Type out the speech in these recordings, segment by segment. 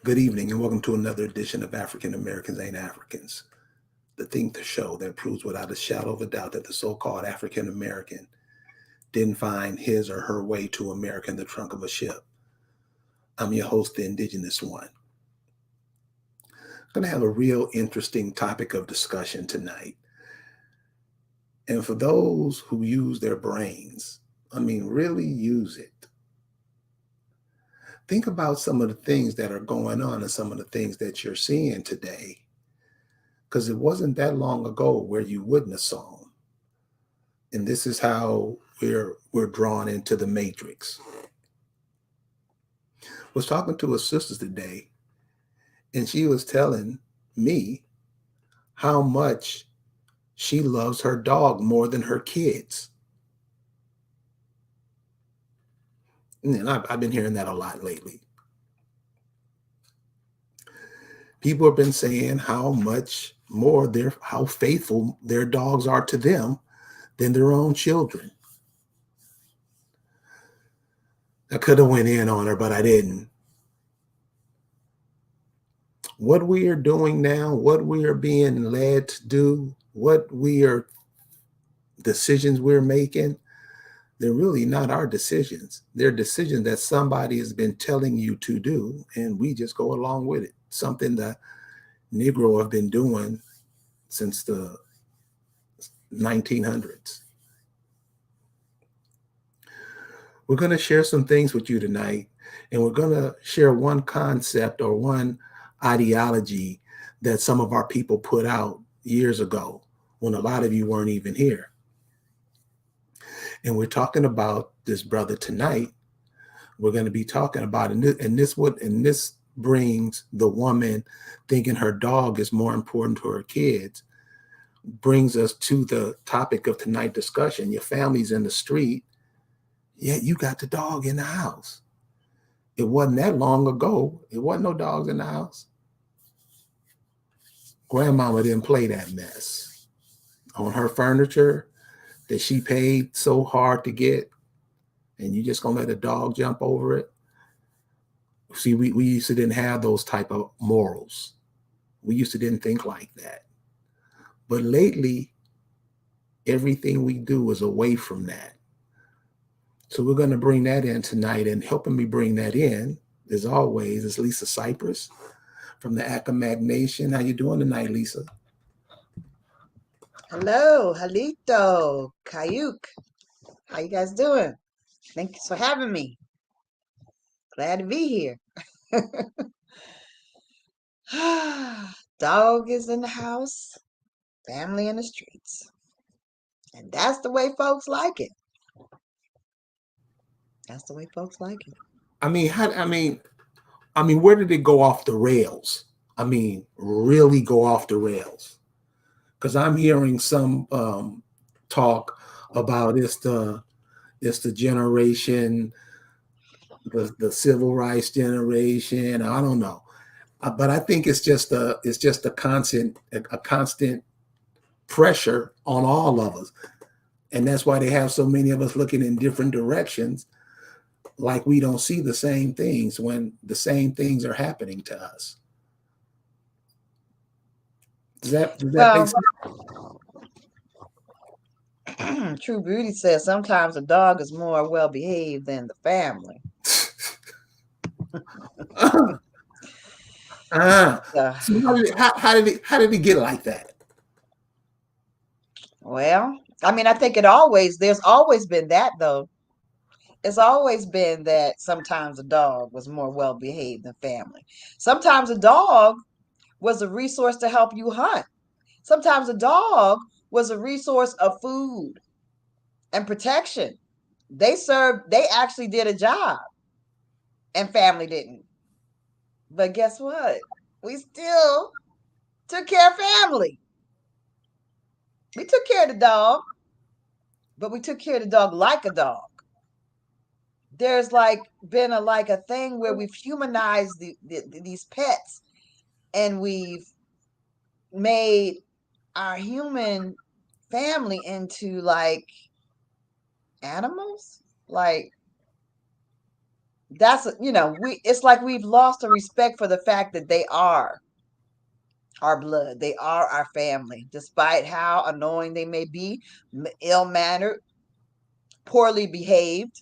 Good evening, and welcome to another edition of African Americans Ain't Africans, the thing to show that proves without a shadow of a doubt that the so called African American didn't find his or her way to America in the trunk of a ship. I'm your host, the Indigenous One. I'm going to have a real interesting topic of discussion tonight. And for those who use their brains, really use it. Think about some of the things that are going on and some of the things that you're seeing today, because it wasn't that long ago where you wouldn't have saw them. And this is how we're drawn into the matrix. I was talking to a sister today, and she was telling me how much she loves her dog more than her kids. And I've been hearing that a lot lately. People have been saying how much more how faithful their dogs are to them than their own children. I could have went in on her, but I didn't. What we are doing now, what we are being led to do, decisions we're making, they're really not our decisions. They're decisions that somebody has been telling you to do, and we just go along with it. Something that Negro have been doing since the 1900s. We're going to share some things with you tonight, and we're going to share one concept or one ideology that some of our people put out years ago when a lot of you weren't even here. And we're talking about this brother tonight. We're going to be talking about, and this brings the woman thinking her dog is more important to her kids, brings us to the topic of tonight's discussion. Your family's in the street, yet you got the dog in the house. It wasn't that long ago. It wasn't no dogs in the house. Grandmama didn't play that mess on her furniture that she paid so hard to get, and you just gonna let a dog jump over it. See, we used to didn't have those type of morals. We used to didn't think like that. But lately, everything we do is away from that. So we're going to bring that in tonight, and helping me bring that in, as always, is Lisa Cypress from the Accomac Nation. How you doing tonight, Lisa? Hello, Halito, Kayuk. How you guys doing? Thanks for having me. Glad to be here. Dog is in the house, family in the streets. And that's the way folks like it. That's the way folks like it. Where did it go off the rails? Really go off the rails? Because I'm hearing some talk about it's the generation, the civil rights generation. I don't know, but I think it's just a constant pressure on all of us, and that's why they have so many of us looking in different directions, like we don't see the same things when the same things are happening to us. Does that make Well, sense? True Beauty says sometimes a dog is more well behaved than the family. So, So how did he get like that? well, I think there's always been that though. It's always been that sometimes a dog was more well behaved than family. Sometimes a dog was a resource to help you hunt. Sometimes a dog was a resource of food and protection. They actually did a job and family didn't. But guess what? We still took care of family. We took care of the dog, but we took care of the dog like a dog. There's been a thing where we've humanized these pets, and we've made our human family into animals. Like That's, it's like we've lost a respect for the fact that they are our blood. They are our family, despite how annoying they may be, ill-mannered, poorly behaved.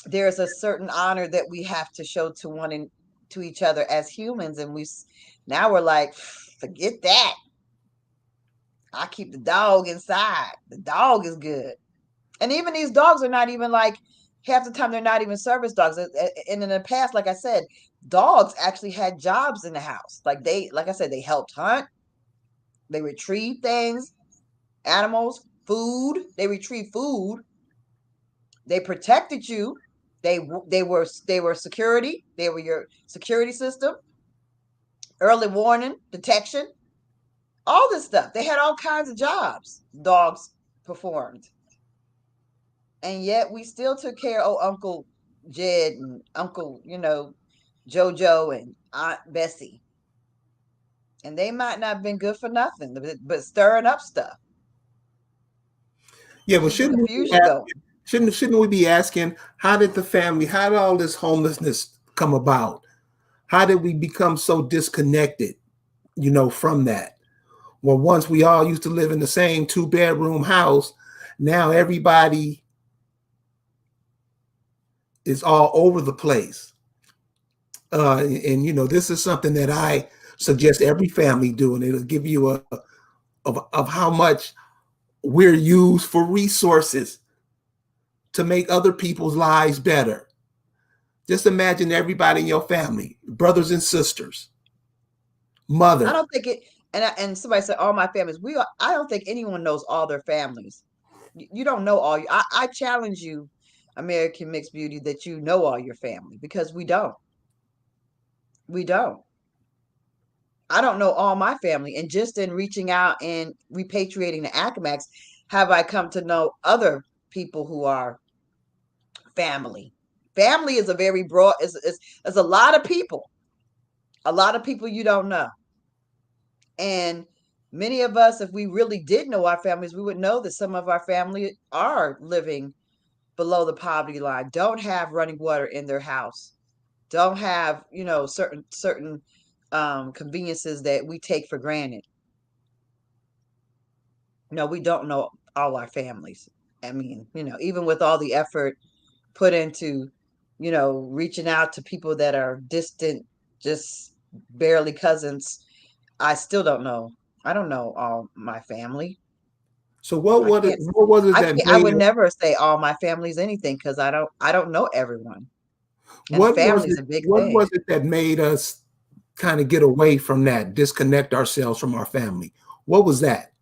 There's a certain honor that we have to show to to each other as humans, and now we're like, forget that. I keep the dog inside. The dog is good. And even these dogs are not even like, half the time they're not even service dogs. And in the past, like I said, dogs actually had jobs in the house. Like I said, they helped hunt, they retrieve things, animals, food. They retrieve food. They protected you. They were security. They were your security system, early warning, detection, all this stuff. They had all kinds of jobs dogs performed. And yet we still took care of Uncle Jed and Uncle, Jojo and Aunt Bessie. And they might not have been good for nothing, but stirring up stuff, Yeah, but keeping shouldn't we be confusion going. asking, shouldn't we be asking, how did all this homelessness come about? How did we become so disconnected, from that? Well, once we all used to live in the same two-bedroom house, now everybody is all over the place. And this is something that I suggest every family do, and it'll give you of how much we're used for resources to make other people's lives better. Just imagine everybody in your family, brothers and sisters, I mother. don't think it, and somebody said all my families. I don't think anyone knows all their families. You don't know all. I challenge you, American Mixed Beauty, that you know all your family, because we don't. We don't. I don't know all my family, and just in reaching out and repatriating the Acamax, have I come to know other people who are family. Family is a very broad. Is a lot of people you don't know. And many of us, if we really did know our families, we would know that some of our family are living below the poverty line, don't have running water in their house, don't have, certain conveniences that we take for granted. No, we don't know all our families. I mean, even with all the effort put into, reaching out to people that are distant, just barely cousins, I still don't know. I don't know all my family. So what I was it? can't. What was it I that can't. I made would us? never say all my family's anything, because I don't know everyone, and What was family's it? a big What thing. was it that made us kind of get away from that, disconnect ourselves from our family? What was that?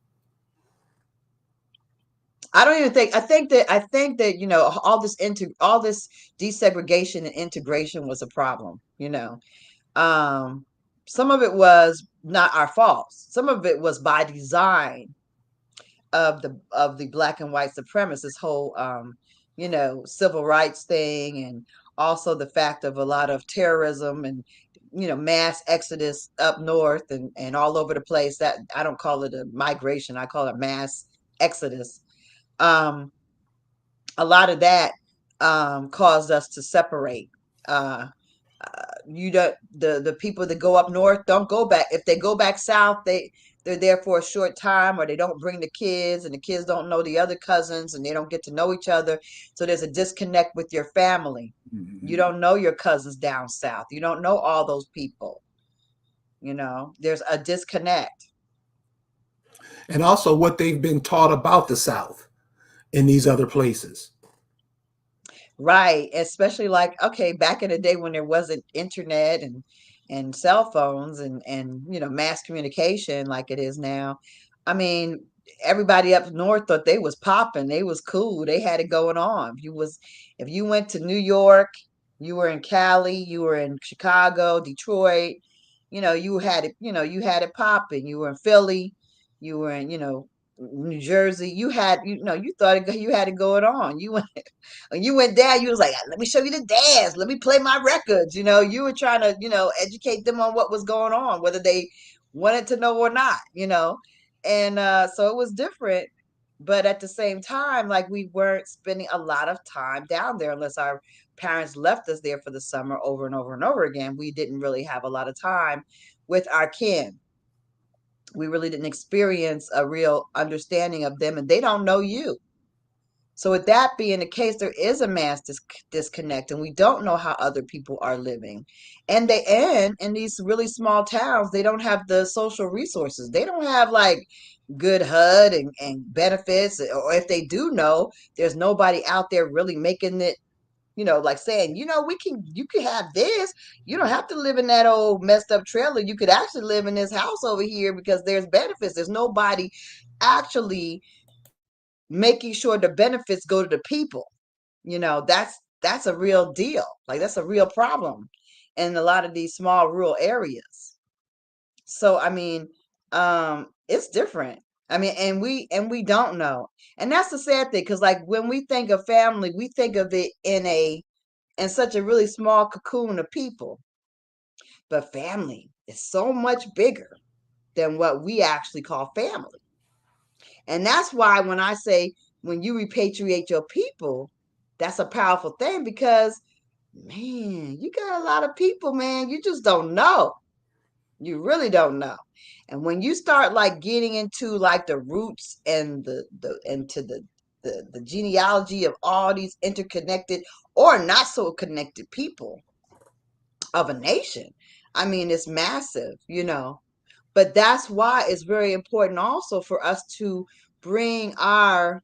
I don't even think. I think that all this desegregation and integration was a problem. Um, some of it was not our fault. Some of it was by design of the black and white supremacists, this whole civil rights thing, and also the fact of a lot of terrorism and mass exodus up north and all over the place. That I don't call it a migration, I call it mass exodus. um a lot of that caused us to separate. uh you don't the people that go up north don't go back. If they go back south, they're there for a short time, or they don't bring the kids, and the kids don't know the other cousins, and they don't get to know each other. So there's a disconnect with your family. You Mhm. don't know your cousins down south. You don't know all those people. There's a disconnect. And also what they've been taught about the South in these other places. Right. Especially, like, okay, back in the day when there wasn't internet and cell phones and mass communication like it is now. I mean, everybody up north thought they was popping, they was cool, they had it going on. If you went to New York, you were in Cali, you were in Chicago, Detroit, you had it popping. You were in Philly, you were in, New Jersey, you thought you had it going on. When you went down, you was like, let me show you the dance. Let me play my records. You were trying to, educate them on what was going on, whether they wanted to know or not. And so it was different But at the same time, like we weren't spending a lot of time down there unless our parents left us there for the summer over and over and over again. We didn't really have a lot of time with our kin. We really didn't experience a real understanding of them, and they don't know you. So, with that being the case, there is a mass disconnect, and we don't know how other people are living. And they end in these really small towns. They don't have the social resources. They don't have like good HUD and benefits, or if they do know, there's nobody out there really making it. Like saying, you can have this. You don't have to live in that old messed up trailer. You could actually live in this house over here because there's benefits. There's nobody actually making sure the benefits go to the people. That's a real deal. Like that's a real problem in a lot of these small rural areas. So I mean, it's different. I mean, and we don't know. And that's the sad thing, because like when we think of family, we think of it in such a really small cocoon of people. But family is so much bigger than what we actually call family. And that's why when I say when you repatriate your people, that's a powerful thing, because man, you got a lot of people, man. You just don't know. You really don't know. And when you start like getting into like the roots and the into the genealogy of all these interconnected or not so connected people of a nation, I mean, it's massive. But that's why it's very important also for us to bring our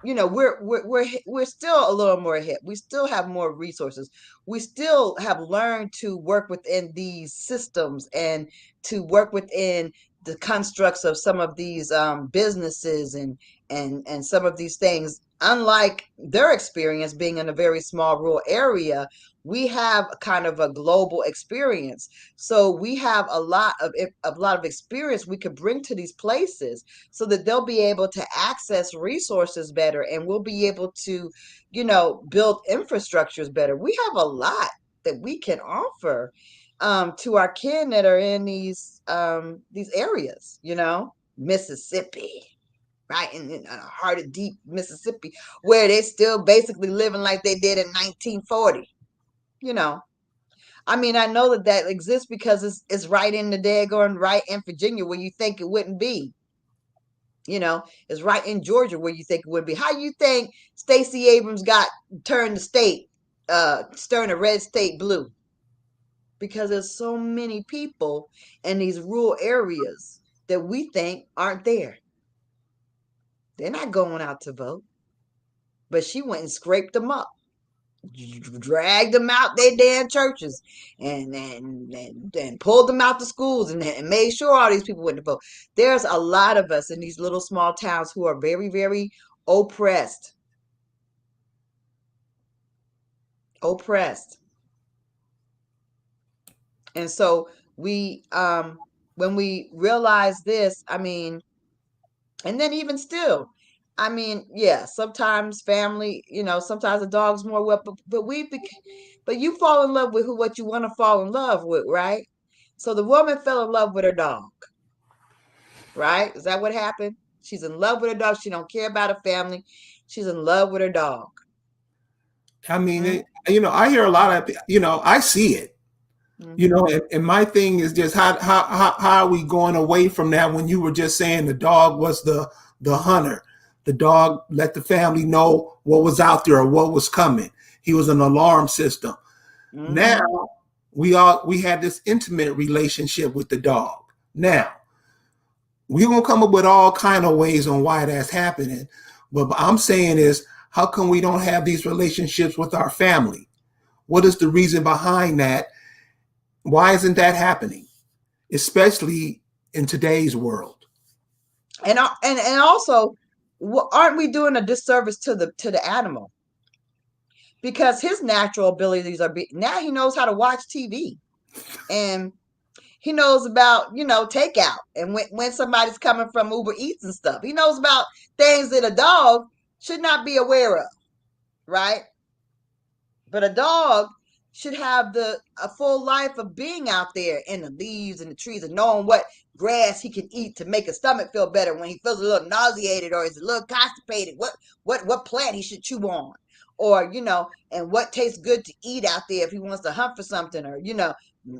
we're still a little more hip. We still have more resources. We still have learned to work within these systems and to work within the constructs of some of these businesses and some of these things. Unlike their experience being in a very small rural area, we have kind of a global experience. So we have a lot of experience we could bring to these places so that they'll be able to access resources better, and we'll be able to build infrastructures better. We have a lot that we can offer to our kin that are in these areas, Mississippi, right in the heart of deep Mississippi, where they still basically living like they did in 1940. you know I mean, I know that that exists because it's right in the daggone right in Virginia, where you think it wouldn't be. It's right in Georgia, where you think it would be. How you think Stacey Abrams got turned the state, turned a red state blue? Because there's so many people in these rural areas that we think aren't there. They're not going out to vote, but she went and scraped them up, dragged them out their damn churches, and pulled them out the schools, and made sure all these people went to vote. There's a lot of us in these little small towns who are very, very oppressed. Oppressed. And so when we realize this, I mean, and then even still, I mean, yeah, sometimes family, sometimes a dog's more well, but you fall in love with what you want to fall in love with, right? So the woman fell in love with her dog, right? Is that what happened? She's in love with her dog. She don't care about her family. She's in love with her dog. I mean, Mm-hmm. I hear a lot of, I see it. Mm-hmm. And my thing is just how are we going away from that when you were just saying the dog was the hunter. The dog let the family know what was out there or what was coming. He was an alarm system. Now Mm-hmm. we had this intimate relationship with the dog. Now we're gonna come up with all kind of ways on why that's happening. But I'm saying is, how come we don't have these relationships with our family? What is the reason behind that? Why isn't that happening, especially in today's world? And also, aren't we doing a disservice to the animal? Because his natural abilities now he knows how to watch TV, and he knows about takeout, and when somebody's coming from Uber Eats and stuff. He knows about things that a dog should not be aware of, right? But a dog should have a full life of being out there in the leaves and the trees and knowing what grass he can eat to make his stomach feel better when he feels a little nauseated or is a little constipated. What plant he should chew on, or and what tastes good to eat out there if he wants to hunt for something, or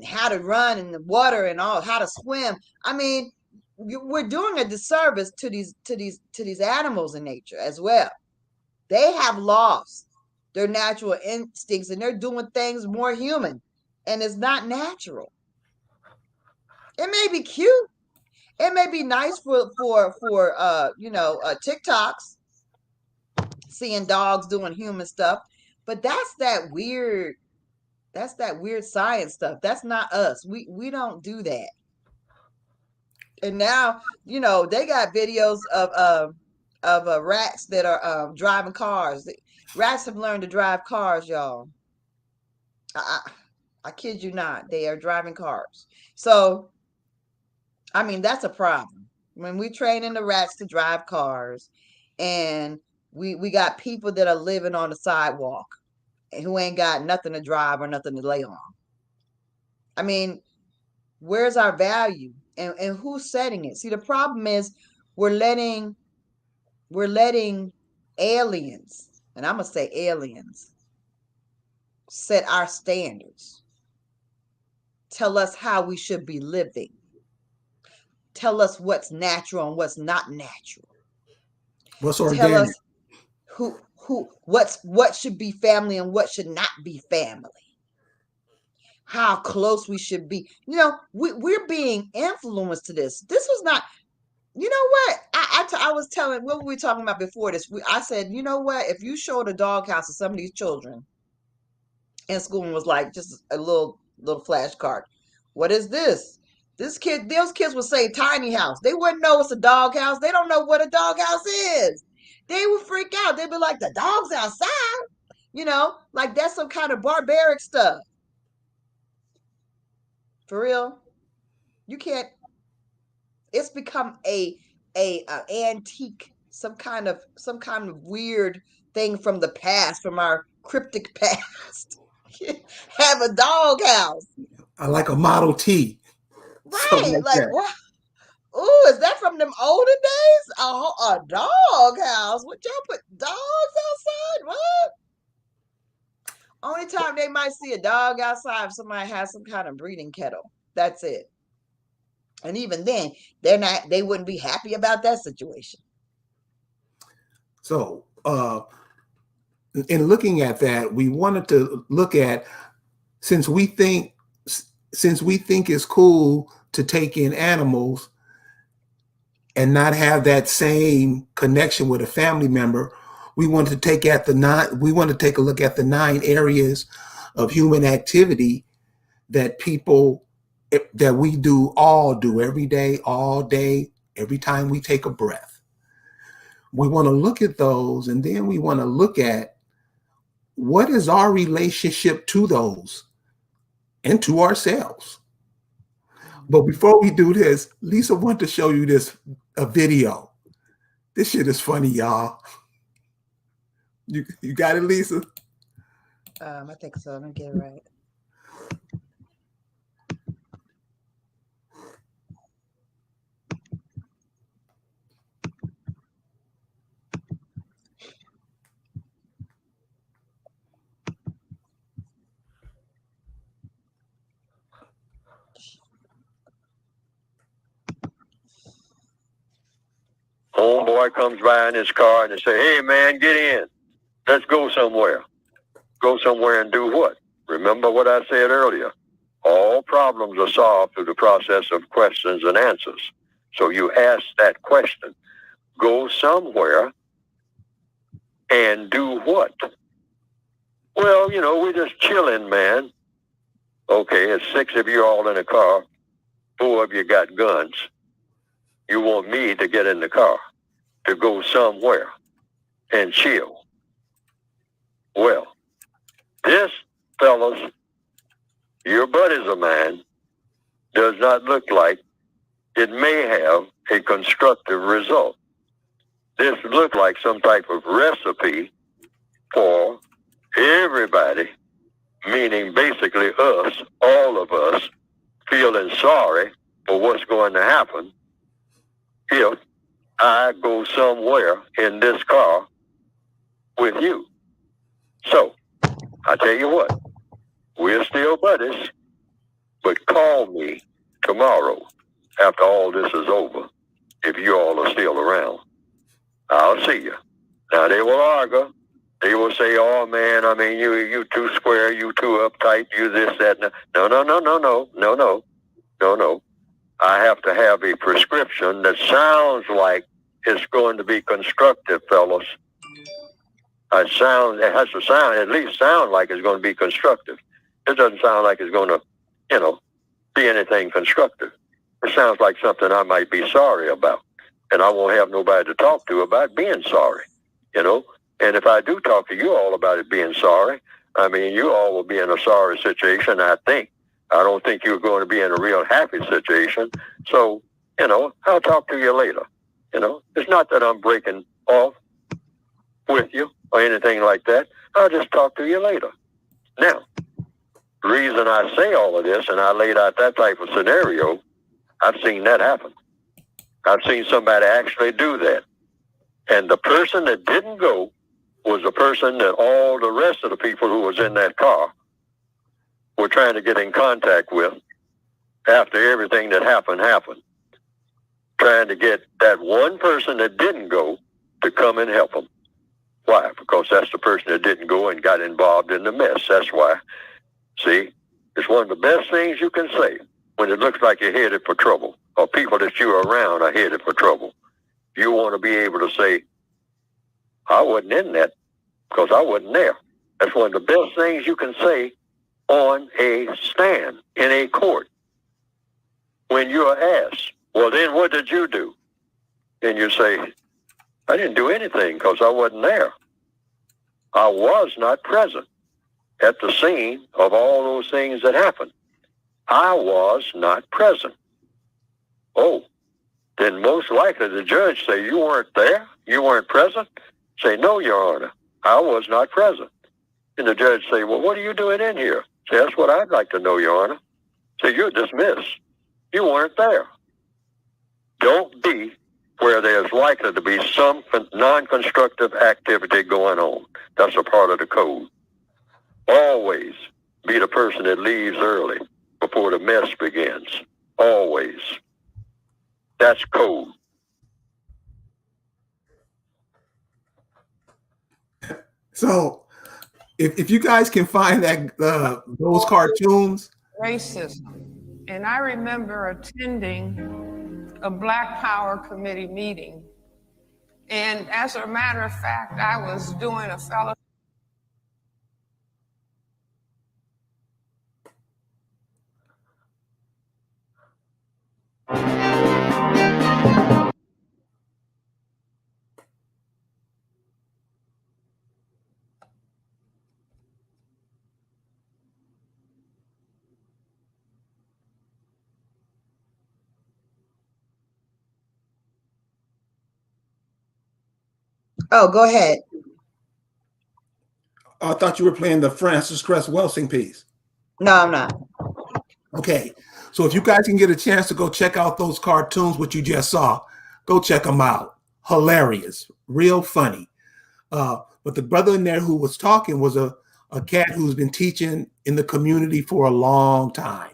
how to run in the water and all, how to swim. I mean, we're doing a disservice to these animals in nature as well. They have lost their natural instincts and they're doing things more human, and it's not natural. It may be cute. It may be nice for TikToks, seeing dogs doing human stuff, but that's that weird science stuff. That's not us. We don't do that. And now, they got videos of rats that are driving cars. Rats have learned to drive cars, y'all. I, I kid you not. They are driving cars. So, I mean, that's a problem. When we training the rats to drive cars, and we got people that are living on the sidewalk and who ain't got nothing to drive or nothing to lay on. I mean, where's our value, and who's setting it? See, the problem is we're letting aliens, and I'm gonna say aliens, set our standards, tell us how we should be living, tell us what's natural and what's not natural, What's tell organic? us what should be family and what should not be family, how close we should be. We're being influenced to this. This was not. You know what? I was telling, what were we talking about before this? I said, you know what? If you showed a doghouse to some of these children in school and was like just a little flashcard, what is this? Those kids would say tiny house. They wouldn't know it's a doghouse. They don't know what a doghouse is. They would freak out. They'd be like, the dog's outside. Like that's some kind of barbaric stuff. For real, you can't. It's become a antique, some kind of weird thing from the past, from our cryptic past. Have a doghouse, I like a Model T, something right? like Like that. what? Ooh, is that from them olden days? A doghouse? What, y'all put dogs outside? What? Only time they might see a dog outside if somebody has some kind of breeding kettle. That's it. And even then, they wouldn't be happy about that situation. So, in looking at that, we wanted to look at, since we think it's cool to take in animals and not have that same connection with a family member, we want to take a look at the 9 areas of human activity that we all do every day, all day, every time we take a breath. We want to look at those, and then we want to look at what is our relationship to those and to ourselves. But before we do this, Lisa wants to show you a video. This shit is funny, y'all. You got it, Lisa? I think so. Let me get it right. Homeboy comes by in his car and they say, "Hey man, get in. Let's go somewhere." Go somewhere and do what? Remember what I said earlier. All problems are solved through the process of questions and answers. So you ask that question. Go somewhere and do what? Well, we're just chilling, man. Okay, it's 6 of you all in a car. 4 of you got guns. You want me to get in the car to go somewhere and chill. Well, this, fellas, your buddies of mine, does not look like it may have a constructive result. This looks like some type of recipe for everybody, me meaning basically us, all of us, feeling sorry for what's going to happen if I go somewhere in this car with you. So, I tell you what, we're still buddies, but call me tomorrow after all this is over, if you all are still around. I'll see you. Now, they will argue. They will say, oh, man, I mean, you too square, you too uptight, you this, that. No. I have to have a prescription that sounds like it's going to be constructive, fellas. It has to sound, at least sound like it's going to be constructive. It doesn't sound like it's going to, be anything constructive. It sounds like something I might be sorry about. And I won't have nobody to talk to about being sorry, And if I do talk to you all about it being sorry, I mean, you all will be in a sorry situation, I think. I don't think you're going to be in a real happy situation. So, I'll talk to you later. It's not that I'm breaking off with you or anything like that. I'll just talk to you later. Now, the reason I say all of this and I laid out that type of scenario, I've seen that happen. I've seen somebody actually do that. And the person that didn't go was the person that all the rest of the people who was in that car were trying to get in contact with after everything that happened. Trying to get that one person that didn't go to come and help them. Why? Because that's the person that didn't go and got involved in the mess. That's why. See, it's one of the best things you can say when it looks like you're headed for trouble or people that you're around are headed for trouble. You want to be able to say, I wasn't in that because I wasn't there. That's one of the best things you can say on a stand in a court. When you are asked, well, then what did you do? And you say, I didn't do anything because I wasn't there. I was not present at the scene of all those things that happened. I was not present. Oh, then most likely the judge say, you weren't there? You weren't present? Say, no, Your Honor, I was not present. And the judge say, well, what are you doing in here? Say, that's what I'd like to know, Your Honor. Say, you're dismissed. You weren't there. Don't be where there's likely to be some non-constructive activity going on. That's a part of the code. Always be the person that leaves early before the mess begins. Always. That's code. So if you guys can find that those cartoons. Racism. And I remember attending a Black Power Committee meeting. And as a matter of fact, I was doing a fellowship. Oh, go ahead. I thought you were playing the Francis Cress Welsing piece. No, I'm not. Okay, so if you guys can get a chance to go check out those cartoons, what you just saw, go check them out. Hilarious, real funny. But the brother in there who was talking was a cat who's been teaching in the community for a long time,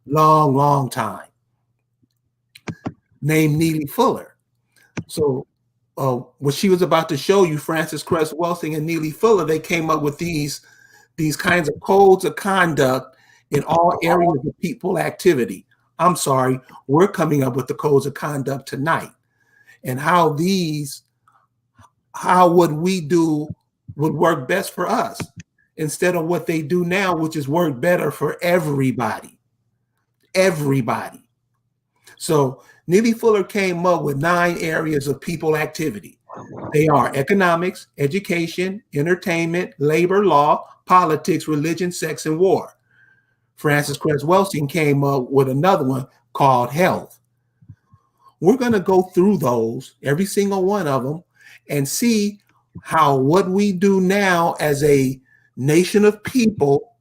long time, named Neely Fuller. So what she was about to show you, Francis Cress Welsing and Neely Fuller, they came up with these kinds of codes of conduct in all areas of people activity. I'm sorry, we're coming up with the codes of conduct tonight, and how what we do would work best for us instead of what they do now, which is work better for everybody. Everybody. So Neely Fuller came up with 9 areas of people activity. They are economics, education, entertainment, labor, law, politics, religion, sex, and war. Francis Cress Welsing came up with another one called health. We're going to go through those, every single one of them, and see how what we do now as a nation of people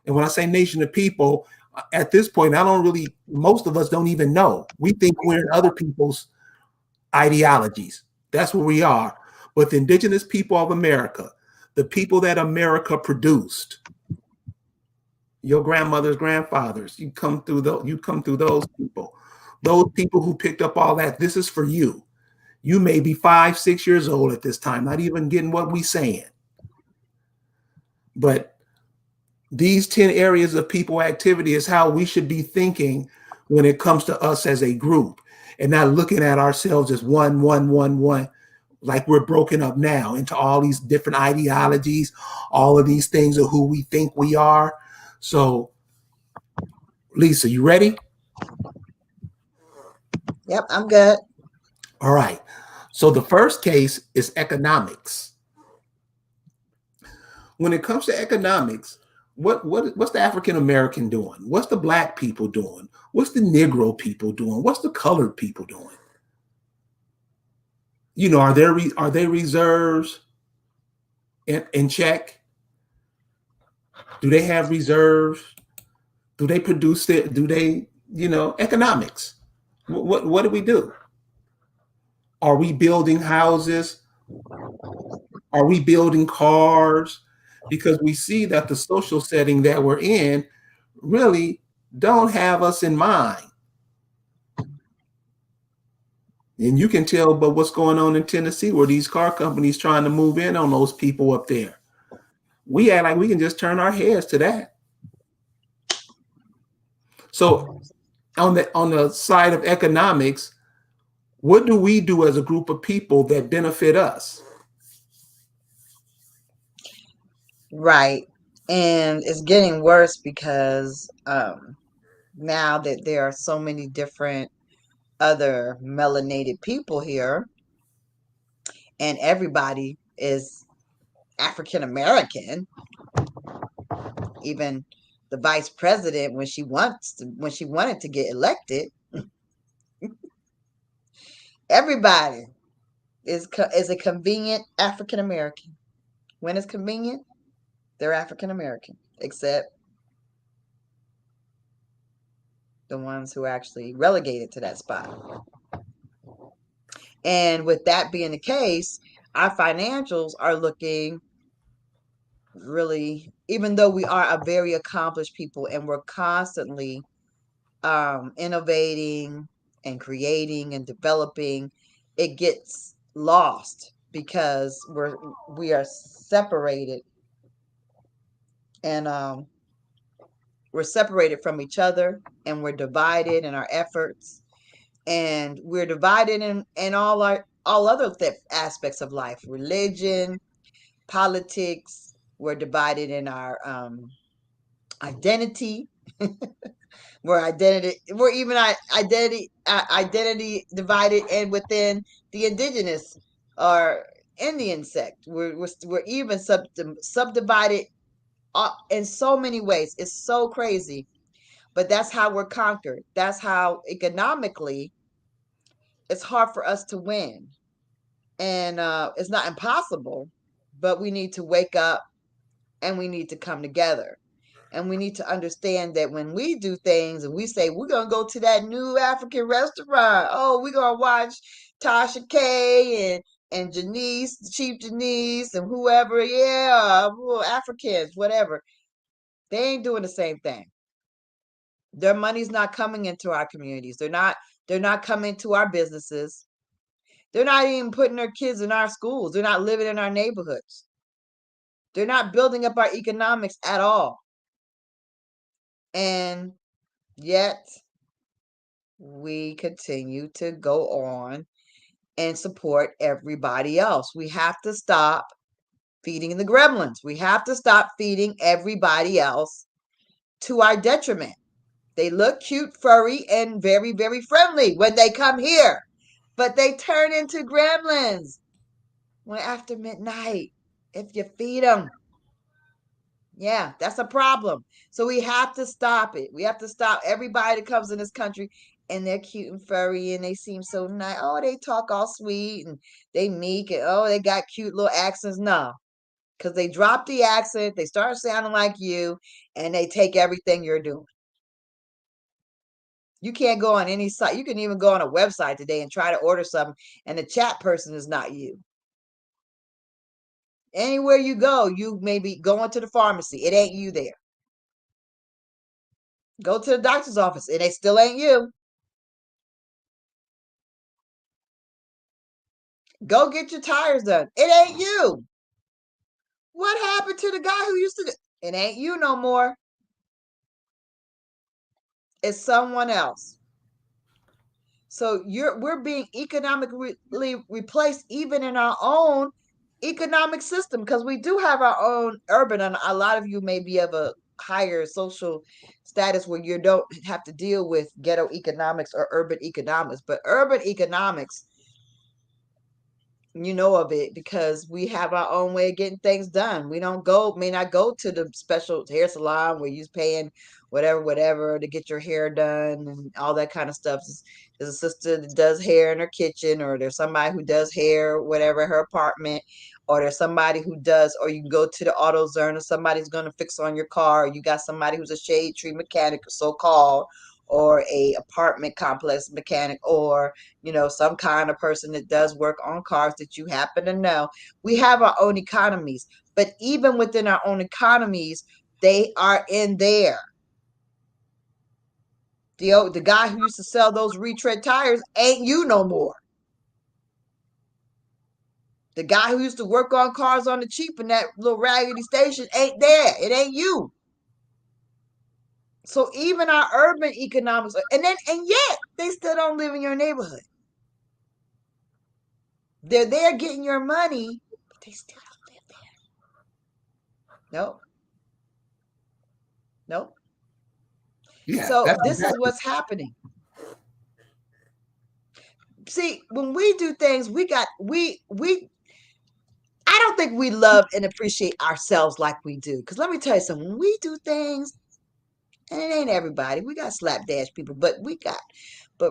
And when I say nation of people, at this point, most of us don't even know. We think we're in other people's ideologies. That's where we are. But the indigenous people of America, the people that America produced, your grandmother's grandfathers, you come through those people who picked up all that. This is for you. You may be 5, 6 years old at this time, not even getting what we saying. But these 10 areas of people activity is how we should be thinking when it comes to us as a group, and not looking at ourselves as one, like we're broken up now into all these different ideologies, all of these things of who we think we are. So, Lisa, you ready? Yep, I'm good. All right. So the first case is economics. When it comes to economics, what's the African American doing? What's the Black people doing? What's the Negro people doing? What's the colored people doing? You know, are there reserves in check? Do they have reserves? Do they produce it? Do they, economics? What do we do? Are we building houses? Are we building cars? Because we see that the social setting that we're in really don't have us in mind. And you can tell by what's going on in Tennessee, where these car companies trying to move in on those people up there. We act like we can just turn our heads to that. So on the side of economics, what do we do as a group of people that benefit us? Right. And it's getting worse because now that there are so many different other melanated people here, and everybody is African American, even the vice president when she wanted to get elected, everybody is a convenient African American. When it's convenient, they're African American, except the ones who actually relegated to that spot. And with that being the case, our financials are looking really, even though we are a very accomplished people and we're constantly innovating and creating and developing, it gets lost because we are separated, and we're separated from each other, and we're divided in our efforts, and we're divided in all other aspects of life, religion, politics. We're divided in our identity. We're even identity divided, and within the indigenous or Indian sect, we're even subdivided in so many ways. It's so crazy, but that's how we're conquered. That's how economically it's hard for us to win, and it's not impossible, but we need to wake up and we need to come together. And we need to understand that when we do things and we say, we're going to go to that new African restaurant. Oh, we're going to watch Tasha K and Janice, Chief Janice, and whoever. Yeah, Africans, whatever. They ain't doing the same thing. Their money's not coming into our communities. They're not coming to our businesses. They're not even putting their kids in our schools. They're not living in our neighborhoods. They're not building up our economics at all. And yet we continue to go on and support everybody else. We have to stop feeding the gremlins. We have to stop feeding everybody else to our detriment. They look cute, furry, and very, very friendly when they come here, but they turn into gremlins when after midnight if you feed them. Yeah, that's a problem. So we have to stop it. We have to stop everybody that comes in this country and they're cute and furry and they seem so nice. Oh, they talk all sweet and they meek and oh, they got cute little accents. No, because they drop the accent, they start sounding like you, and they take everything you're doing. You can't go on any site. You can even go on a website today and try to order something, and the chat person is not you. Anywhere you go, you may be going to the pharmacy. It ain't you there. Go to the doctor's office. It still ain't you. Go get your tires done. It ain't you. What happened to the guy who used to do it? Ain't you no more. It's someone else. So we're being economically replaced even in our own economic system, because we do have our own urban, and a lot of you may be of a higher social status where you don't have to deal with ghetto economics or urban economics. But urban economics, you know of it because we have our own way of getting things done. We may not go to the special hair salon where you're paying whatever to get your hair done and all that kind of stuff. There's a sister that does hair in her kitchen, or there's somebody who does hair, whatever, in her apartment, or there's somebody who does, or you can go to the AutoZone and somebody's going to fix on your car. Or you got somebody who's a shade tree mechanic, so-called, or a apartment complex mechanic, or some kind of person that does work on cars that you happen to know. We have our own economies, but even within our own economies, they are in there. The guy who used to sell those retread tires ain't you no more. The guy who used to work on cars on the cheap in that little raggedy station ain't there. It ain't you. So even our urban economics, and yet they still don't live in your neighborhood. They're there getting your money, but they still don't live there. Nope. Nope. Yeah. So this is what's happening. See, when we do things, I don't think we love and appreciate ourselves like we do. Because let me tell you something, when we do things, and it ain't everybody, we got slapdash people, but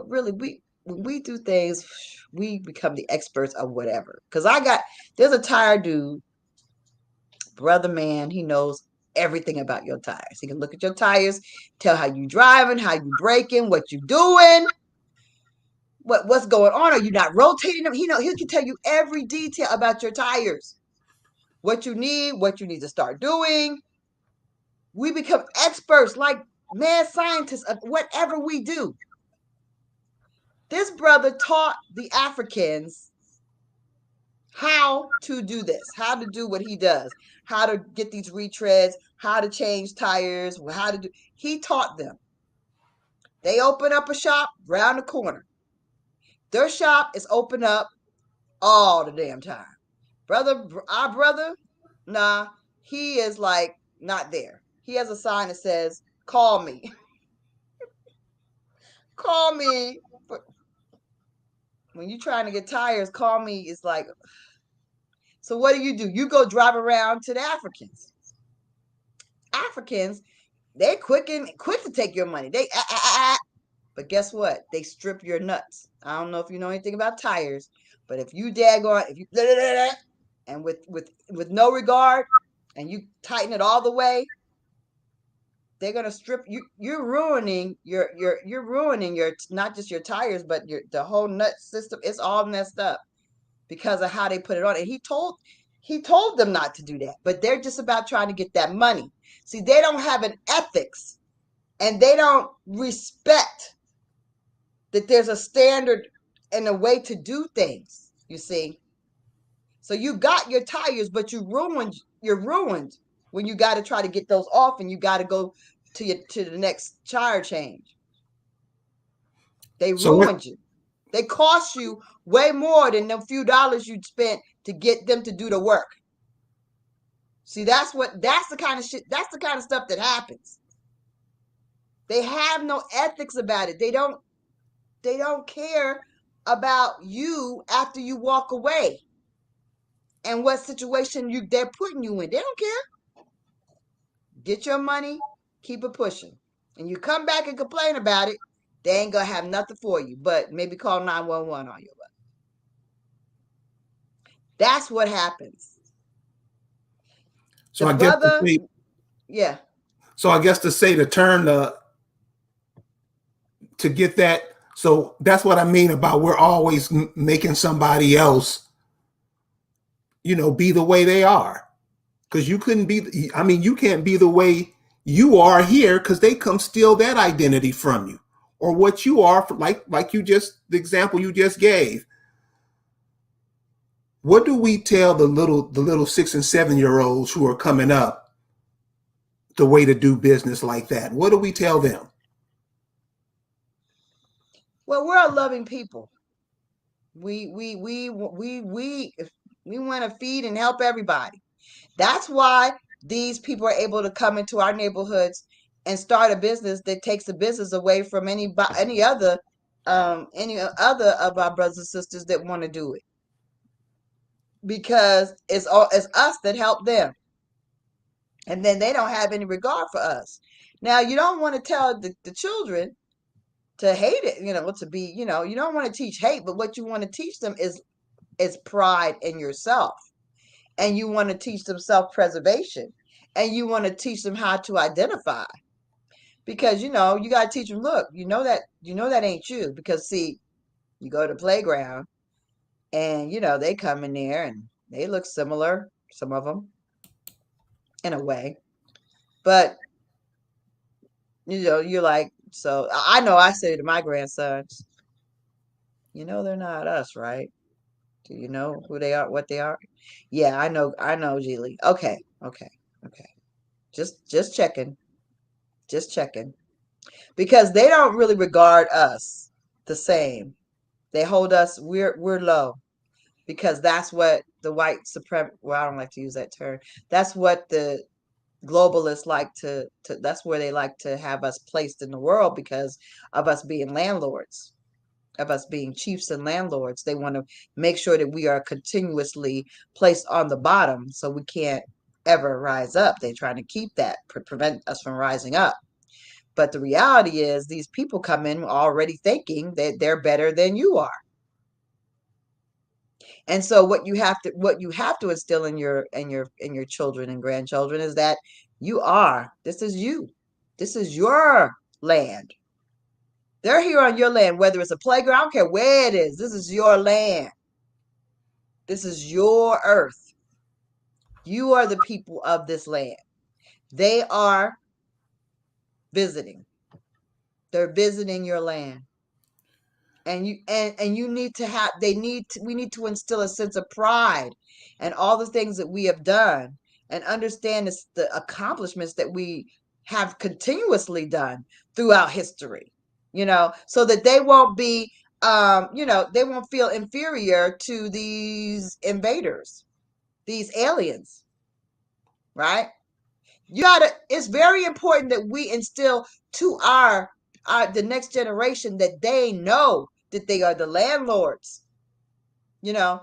really, when we do things, we become the experts of whatever. Because there's a tire dude, brother man, he knows everything about your tires. He can look at your tires, tell how you driving, how you braking, what you doing, what's going on. Are you not rotating them? He can tell you every detail about your tires, what you need to start doing. We become experts, like mad scientists of whatever we do. This brother taught the Africans how to do this, how to do what he does, how to get these retreads, how to change tires, he taught them. They open up a shop round the corner. Their shop is open up all the damn time. Our brother, nah, he is like not there. He has a sign that says, "Call me." Call me. When you're trying to get tires, call me. It's like, so what do? You go drive around to the Africans. Africans, they're quick to take your money. But guess what? They strip your nuts. I don't know if you know anything about tires, but if you and with no regard, and you tighten it all the way, they're gonna strip you. You're ruining your not just your tires, but the whole nut system. It's all messed up because of how they put it on. And he told them not to do that, but they're just about trying to get that money. See, they don't have an ethics, and they don't respect that there's a standard and a way to do things. You see, so you got your tires, but you're ruined when you got to try to get those off, and you got to go to the next tire change. They ruined you. They cost you way more than the few dollars you'd spent to get them to do the work. See, that's the kind of shit, that's the kind of stuff that happens. They have no ethics about it. They don't care about you after you walk away and what situation they're putting you in. They don't care. Get your money, keep it pushing. And you come back and complain about it, they ain't gonna have nothing for you, but maybe call 911 on you. That's what happens. So The I guess to brother, say, yeah. to turn to get that. So that's what I mean about we're always making somebody else, be the way they are. Because you couldn't be, I mean, you can't be the way you are here because they come steal that identity from you or what you are, like you just, the example you just gave. What do we tell the little 6 and 7 year olds who are coming up the way to do business like that? What do we tell them? Well, we're a loving people. We want to feed and help everybody. That's why these people are able to come into our neighborhoods and start a business that takes the business away from any other of our brothers and sisters that want to do it, because it's us that help them, and then they don't have any regard for us. Now, you don't want to tell the children to hate it, to be, you don't want to teach hate, but what you want to teach them is pride in yourself, and you want to teach them self-preservation, and you want to teach them how to identify, because you got to teach them, look, that ain't you, because see, you go to the playground and they come in there and they look similar, some of them, in a way, but you're like, so I know I say to my grandsons, they're not us, right? Do you know who they are, what they are? Yeah, I know, Geely. Okay. Okay. Just checking. Just checking. Because they don't really regard us the same. They hold us, we're low, because that's what the white well, I don't like to use that term. That's what the globalists like to that's where they like to have us placed in the world, because of us being landlords, of us being chiefs and landlords. They want to make sure that we are continuously placed on the bottom so we can't ever rise up. They're trying to keep that, prevent us from rising up. But the reality is these people come in already thinking that they're better than you are. And so what you have to instill in your children and grandchildren is that this is you. This is your land. They're here on your land, whether it's a playground, I don't care where it is. This is your land. This is your earth. You are the people of this land. They are visiting. They're visiting your land. And you need to have we need to instill a sense of pride and all the things that we have done, and understand the accomplishments that we have continuously done throughout history, so that they won't be they won't feel inferior to these invaders, these aliens, right? It's very important that we instill to the next generation that they know that they are the landlords. There's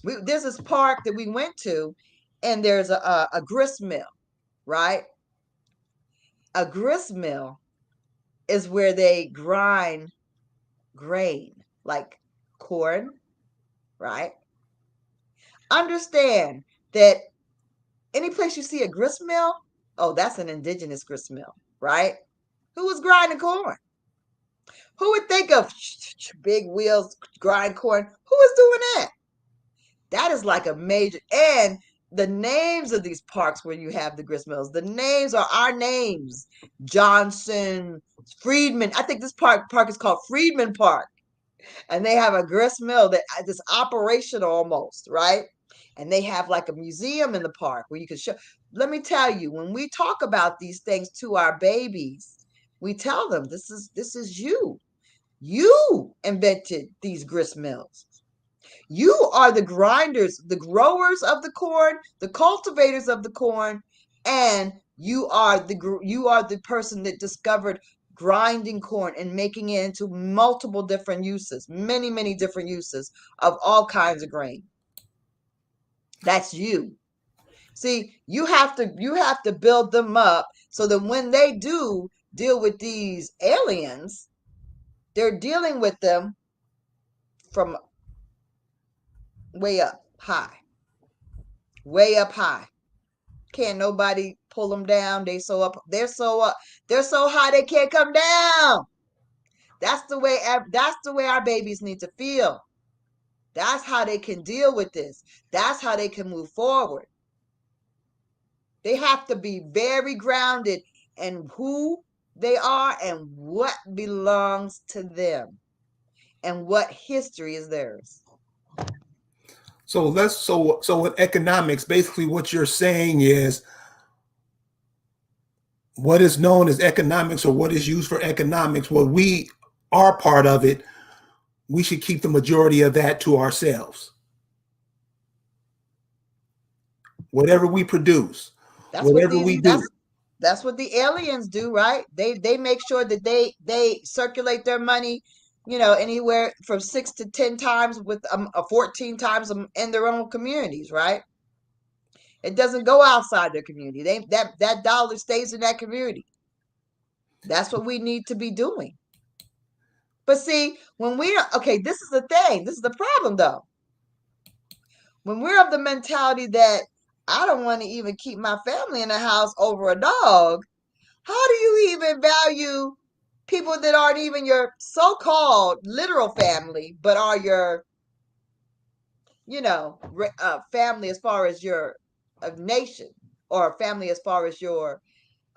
this park that we went to, and there's a grist mill, right? A grist mill is where they grind grain, like corn, right? Understand that any place you see a grist mill, oh, that's an indigenous grist mill, right? Who was grinding corn? Who would think of big wheels grind corn? Who is doing that? That is like a major. And the names of these parks where you have the grist mills, the names are our names: Johnson, Friedman. I think this park is called Friedman Park, and they have a grist mill that is operational almost, right? And they have like a museum in the park where you can show. Let me tell you, when we talk about these things to our babies, we tell them this is you. You invented these grist mills. You are the grinders, the growers of the corn, the cultivators of the corn, and you are the person that discovered grinding corn and making it into multiple different uses, many, many different uses of all kinds of grain. That's you. See, you have to build them up so that when they do deal with these aliens, they're dealing with them from way up high, way up high. Can't nobody pull them down. They're so up. They're so high they can't come down. That's the way our babies need to feel. That's how they can deal with this. That's how they can move forward. They have to be very grounded in who they are and what belongs to them and what history is theirs. So with economics, basically what you're saying is what is known as economics or what is used for economics, what we are part of it, we should keep the majority of that to ourselves. Whatever we produce, That's what whatever we do. That's what the aliens do, right? They make sure that they circulate their money, anywhere from 6 to 10 times with 14 times in their own communities, right? It doesn't go outside their community. That dollar stays in that community. That's what we need to be doing. But see, when this is the thing. This is the problem, though. When we're of the mentality that I don't want to even keep my family in the house over a dog, how do you even value people that aren't even your so-called literal family, but are your, family as far as your nation, or family as far as your,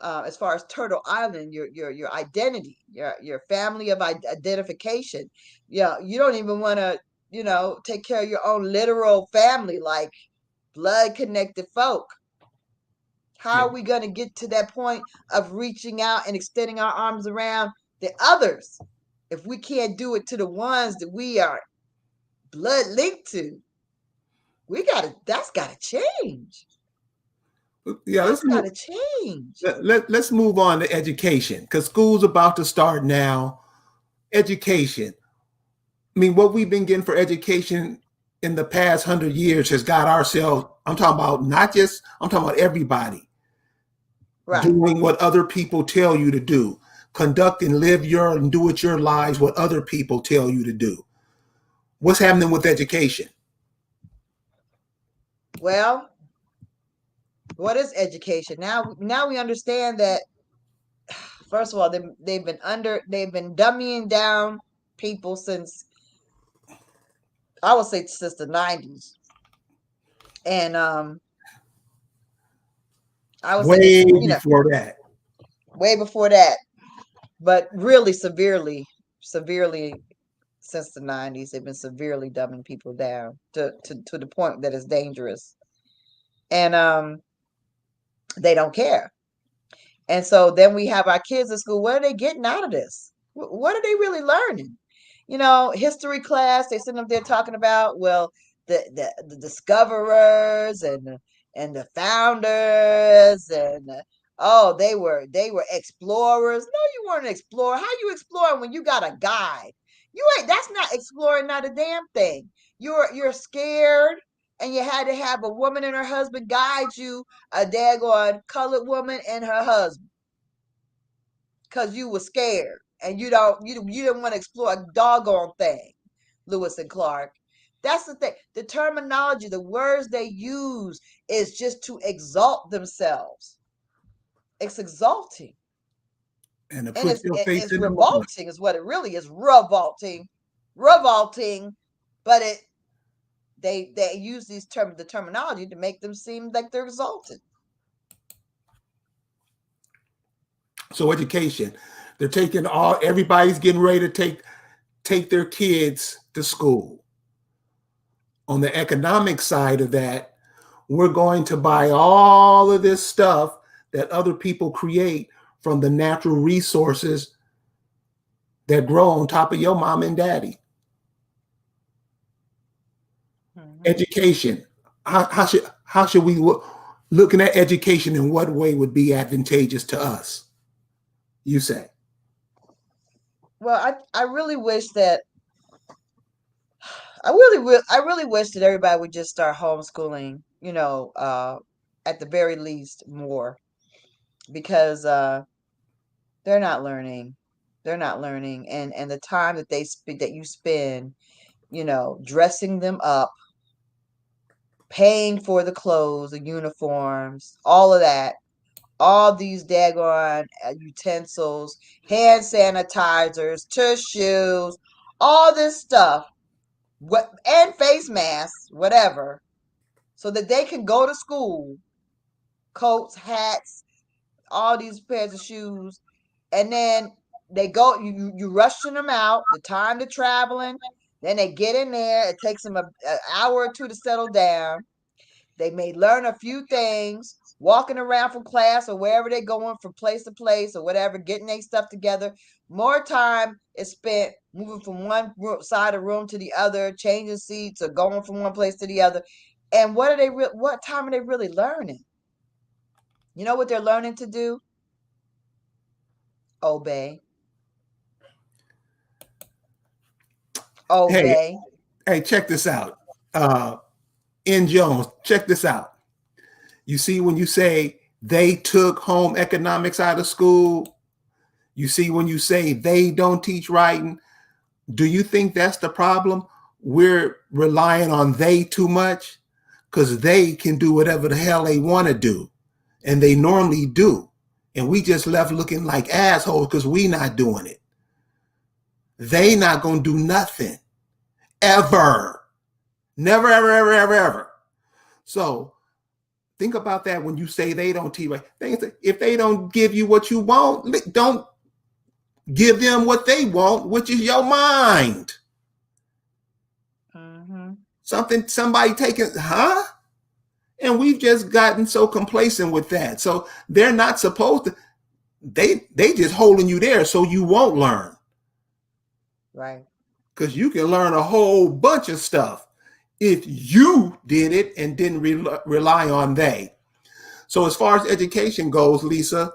as far as Turtle Island, your identity, your family of identification. Yeah, you don't even want to, take care of your own literal family, like blood connected folk. How are we going to get to that point of reaching out and extending our arms around the others if we can't do it to the ones that we are blood linked to? That's got to change. Yeah, that's got to change. Let's move on to education, because school's about to start now. Education. I mean, what we've been getting for education in the past 100 years has got ourselves, I'm talking about everybody. Right. Doing what other people tell you to do. Conduct and do it your lives what other people tell you to do. What's happening with education? Well, what is education? Now we understand that, first of all, they've been dumbing down people since, I would say, since the 90s. And I would say before that. Way before that. But really severely since the 90s, they've been severely dumbing people down to the point that it's dangerous. And they don't care. And so then we have our kids in school. What are they getting out of this? What are they really learning? History class, they sit up there talking about, well, the discoverers and the founders, and they were explorers. No, you weren't an explorer. How you exploring when you got a guide? That's not exploring, not a damn thing. You're scared, and you had to have a woman and her husband guide you, a daggone colored woman and her husband, because you were scared and you didn't want to explore a doggone thing. Lewis and Clark. That's the thing. The terminology, the words they use is just to exalt themselves. It's exalting. And it's revolting is what it really is. Revolting. But they use the terminology to make them seem like they're exalted. So education, they're taking everybody's getting ready to take their kids to school. On the economic side of that, we're going to buy all of this stuff that other people create from the natural resources that grow on top of your mom and daddy. Mm-hmm. Education. How should we looking at education, in what way would be advantageous to us? You say? Well, I really wish that I really wish that everybody would just start homeschooling, at the very least more, because they're not learning. And the time that that you spend, dressing them up paying for the clothes, the uniforms, all of that, all these daggone utensils, hand sanitizers, tissues, all this stuff, and face masks, whatever, so that they can go to school, coats, hats, all these pairs of shoes, and then they go, you rushing them out, the time to traveling, then they get in there, it takes them an hour or two to settle down. They may learn a few things walking around from class or wherever they're going from place to place or whatever, getting their stuff together. More time is spent moving from one side of the room to the other, changing seats or going from one place to the other. And what time are they really learning? You know what they're learning to do? Obey. Hey, Obey. hey, check this out. N. Jones, check this out. You see, when you say they took home economics out of school, you see, when you say they don't teach writing, do you think that's the problem? We're relying on they too much because they can do whatever the hell they want to do. And they normally do. And we just left looking like assholes because we not doing it. They not going to do nothing. Ever. Never, ever, ever, ever, ever. So think about that when you say they don't teach. If they don't give you what you want, don't give them what they want, which is your mind. Mm-hmm. Somebody taking, huh? And we've just gotten so complacent with that. So they're not supposed to, they just holding you there so you won't learn. Right. Because you can learn a whole bunch of stuff if you did it and didn't rely on they. So as far as education goes, Lisa,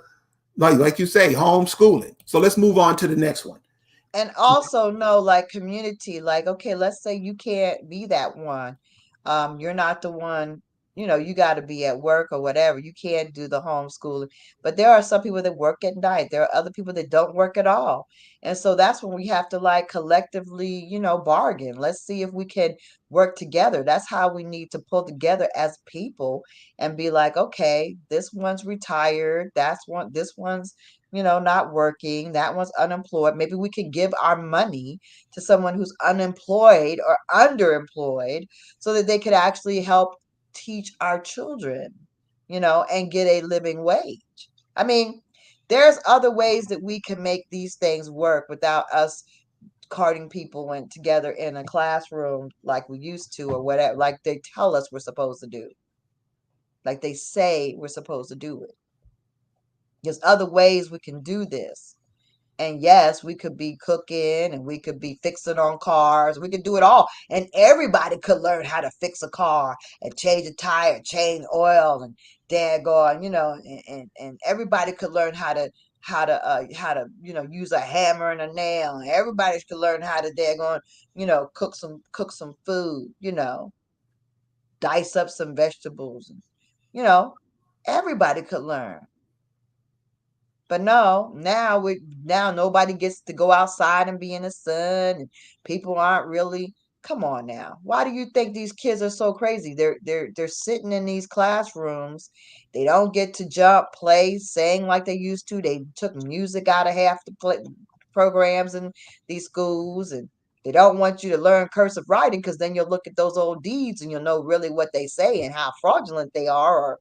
like you say, homeschooling. So let's move on to the next one. And also know, like, community, like, okay, let's say you can't be that one. You're not the one, you got to be at work or whatever. You can't do the homeschooling. But there are some people that work at night. There are other people that don't work at all. And so that's when we have to, like, collectively, bargain. Let's see if we can work together. That's how we need to pull together as people and be like, okay, this one's retired. This one's not working. That one's unemployed. Maybe we could give our money to someone who's unemployed or underemployed so that they could actually help teach our children, and get a living wage. I mean, there's other ways that we can make these things work without us carting people in together in a classroom like we used to or whatever, like they tell us we're supposed to do, like they say we're supposed to do it. There's other ways we can do this. And yes, we could be cooking and we could be fixing on cars. We could do it all. And everybody could learn how to fix a car and change a tire, change oil and daggone, and everybody could learn how to use a hammer and a nail. And everybody could learn how to daggone, cook some food, dice up some vegetables. Everybody could learn. But no, now nobody gets to go outside and be in the sun, and people aren't really. Come on now. Why do you think these kids are so crazy? They're sitting in these classrooms. They don't get to jump, play, sing like they used to. They took music out of half the programs in these schools, and they don't want you to learn cursive writing because then you'll look at those old deeds and you'll know really what they say and how fraudulent they are, or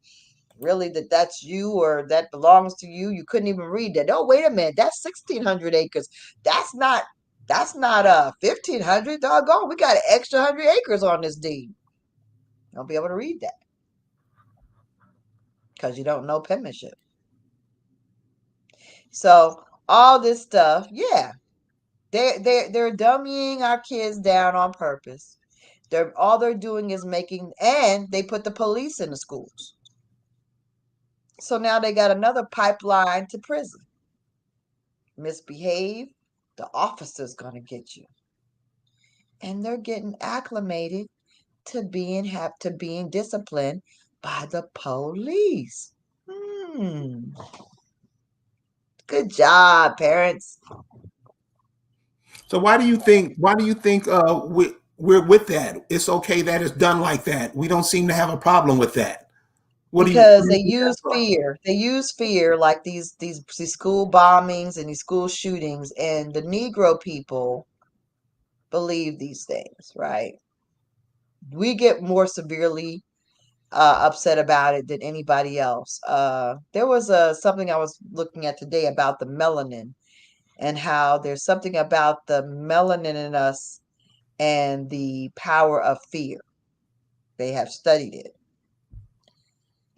really that's you or that belongs to you. You couldn't even read that. Oh, wait a minute, that's 1,600 acres. That's not 1,500. Doggone, we got an extra 100 acres on this deed. Don't be able to read that because you don't know penmanship. So all this stuff, yeah, they're dummying our kids down on purpose. All they're doing is and they put the police in the schools. So now they got another pipeline to prison. Misbehave, the officer's going to get you. And they're getting acclimated to being disciplined by the police. Good job, parents. So why do you think we're with that. It's okay that it's done like that. We don't seem to have a problem with that. Because Where they do you get that use from? fear. They use fear, like these school bombings and these school shootings, and the Negro people believe these things, right? We get more severely upset about it than anybody else. There was something I was looking at today about the melanin and how there's something about the melanin in us and the power of fear. They have studied it.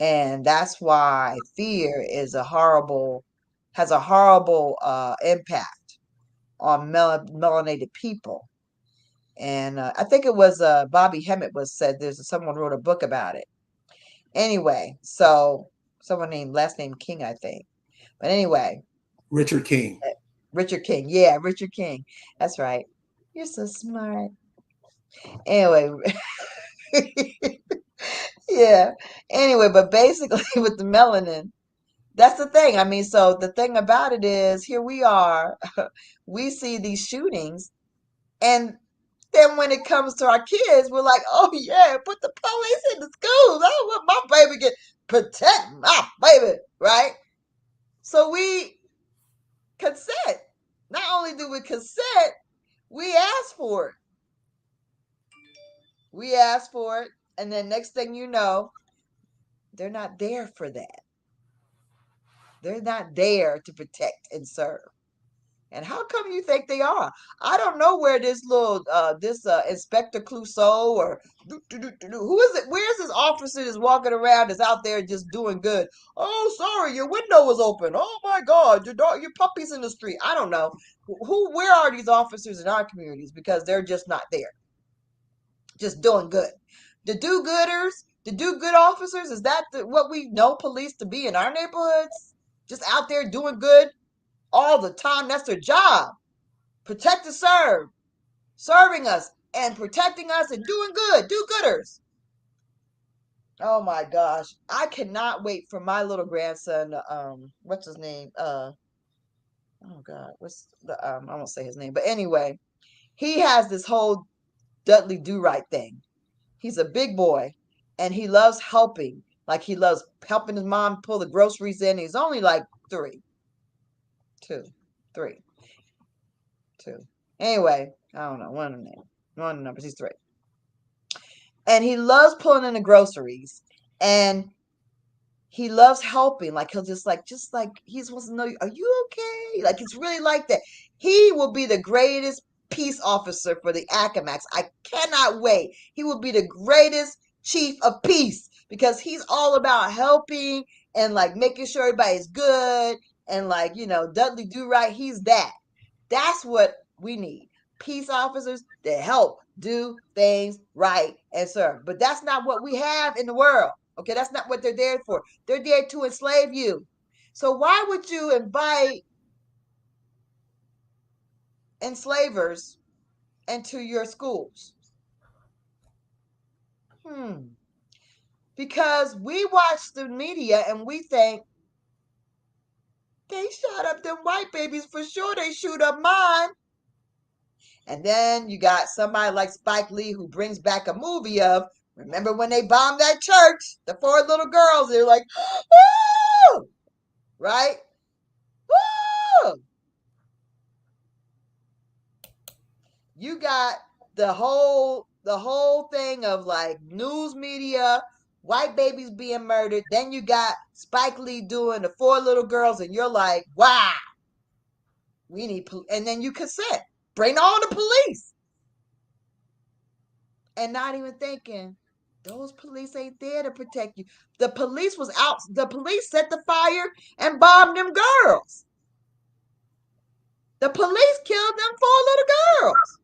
And that's why fear is has a horrible impact on melanated people. And I think it was Bobby Hemmett said someone wrote a book about it. Anyway, so someone named last name King, I think. But anyway, Richard King. Richard King. Yeah, Richard King. That's right. You're so smart. Anyway, yeah. Anyway, but basically with the melanin, that's the thing. I mean, so the thing about it is here we are, we see these shootings, and then when it comes to our kids, we're like, oh yeah, put the police in the schools. I want my baby get protect my baby, right? So we consent. Not only do we consent, we ask for it. We ask for it, and then next thing you know, they're not there for that. They're not there to protect and serve. And how come you think they are? I don't know where this little this Inspector Clouseau or who is it? Where's this officer that's walking around that's out there just doing good? Oh, sorry, your window was open. Oh my God, your puppy's in the street. I don't know. Where are these officers in our communities? Because they're just not there, just doing good. The do-gooders, the do-good officers, is that what we know police to be in our neighborhoods? Just out there doing good all the time. That's their job. Protect and serve. Serving us and protecting us and doing good. Do-gooders. Oh my gosh. I cannot wait for my little grandson, what's his name? Oh God, what's the I won't say his name, but anyway, he has this whole Dudley Do Right thing. He's a big boy and he loves helping. Like he loves helping his mom pull the groceries in. He's only like 3, 2, 3, 2. Anyway, I don't know. One of the numbers. He's 3. And he loves pulling in the groceries. And he loves helping. Like he'll just like he wants to know, are you okay? Like it's really like that. He will be the greatest peace officer for the Acamax. I cannot wait. He will be the greatest chief of peace because he's all about helping and like making sure everybody's good and like, Dudley Do Right. He's that. That's what we need. Peace officers that help do things right and serve. But that's not what we have in the world. Okay, that's not what they're there for. They're there to enslave you. So why would you invite enslavers into your schools? Because we watch the media and we think they shot up them white babies for sure. They shoot up mine. And then you got somebody like Spike Lee who brings back a movie of, remember when they bombed that church? The 4 little girls, they're like, woo! Right? Woo! You got the whole thing of like news media, white babies being murdered. Then you got Spike Lee doing the 4 little girls, and you're like, wow, we need, and then you consent. Bring on the police. And not even thinking, those police ain't there to protect you. The police was out. The police set the fire and bombed them girls. The police killed them 4 little girls.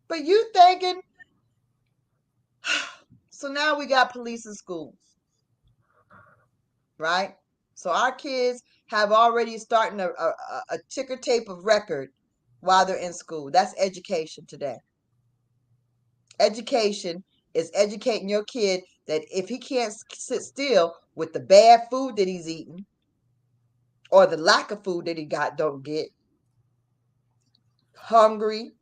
But you thinking, so now we got police in schools, right? So our kids have already starting a ticker tape of record while they're in school. That's education today. Education is educating your kid that if he can't sit still with the bad food that he's eating or the lack of food that he don't get, hungry,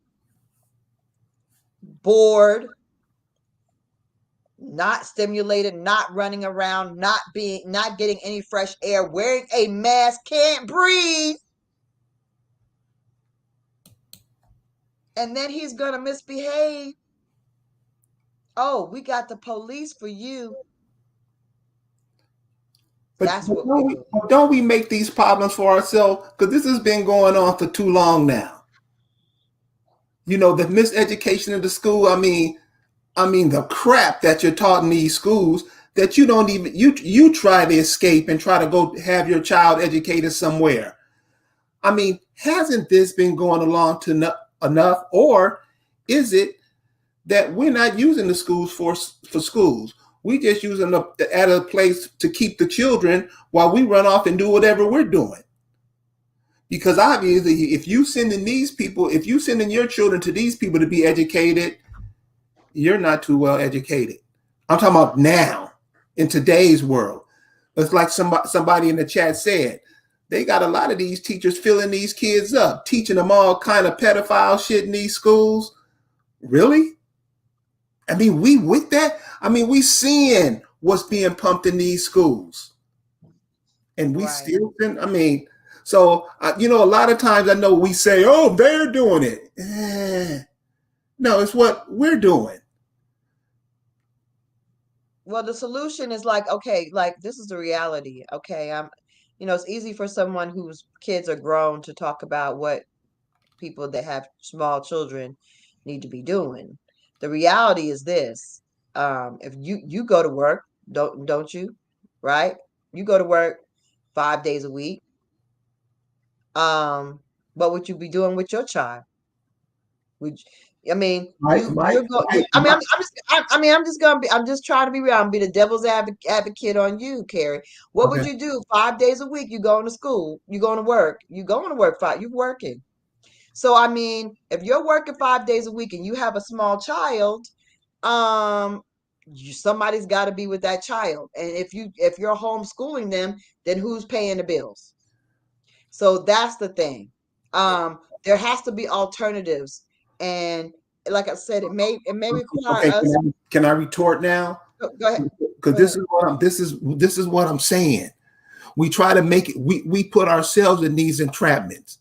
bored, not stimulated, not running around, not getting any fresh air, wearing a mask, can't breathe. And then he's gonna misbehave. Oh, we got the police for you. That's what we're doing. don't we make these problems for ourselves? Because this has been going on for too long now. You know, the miseducation of the school. I mean the crap that you're taught in these schools that you don't even you try to escape and try to go have your child educated somewhere. I mean, hasn't this been going along to enough, or is it that we're not using the schools for schools? We just using them at a place to keep the children while we run off and do whatever we're doing. Because obviously, if you sending your children to these people to be educated, you're not too well educated. I'm talking about now, in today's world. It's like somebody in the chat said, they got a lot of these teachers filling these kids up, teaching them all kind of pedophile shit in these schools. Really? I mean, we with that? I mean, we seeing what's being pumped in these schools. And we still, I mean, so, you know, a lot of times I know we say, oh, they're doing it. No, it's what we're doing. Well, the solution is like, okay, like this is the reality. Okay, it's easy for someone whose kids are grown to talk about what people that have small children need to be doing. The reality is this: if you go to work, don't you? Right? You go to work 5 days a week. What would you be doing with your child? Would I mean you you're going? I'm just trying to be real. I'm be the devil's advocate on you, Carrie. What would you do 5 days a week? You going to school? You going to work? You going to work you're working. So I mean, if you're working 5 days a week and you have a small child, somebody's got to be with that child. And if you're homeschooling them, then who's paying the bills? So that's the thing. There has to be alternatives, and like I said, it may require us. Can I retort now? Go ahead. Because this is what I'm saying. We try to make it. We put ourselves in these entrapments.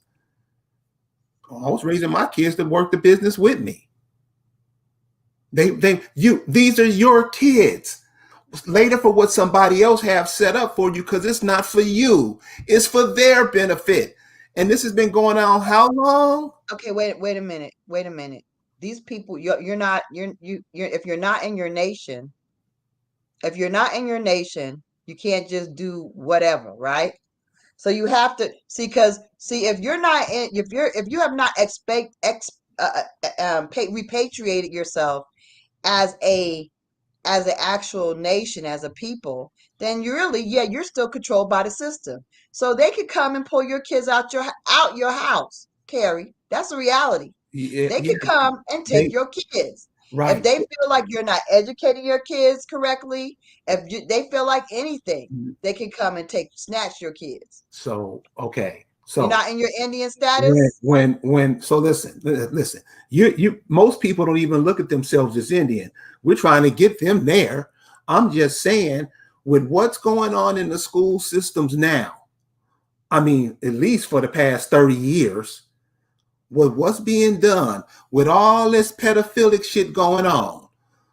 I was raising my kids to work the business with me. These are your kids. Later for what somebody else have set up for you, because it's not for you. It's for their benefit. And this has been going on how long? Okay, wait a minute. These people, you're if you're not in your nation, you can't just do whatever, right? So you have to because if you're not in, if you have not repatriated yourself as an actual nation, as a people, then you're still controlled by the system. So they could come and pull your kids out your house, Carrie. That's the reality. They could come and take your kids. Right. If they feel like you're not educating your kids correctly, they feel like anything, they can come and snatch your kids. So, okay. So you're not in your Indian status? So listen, you most people don't even look at themselves as Indian. We're trying to get them there. I'm just saying, with what's going on in the school systems now, I mean, at least for the past 30 years, with what's being done, with all this pedophilic shit going on,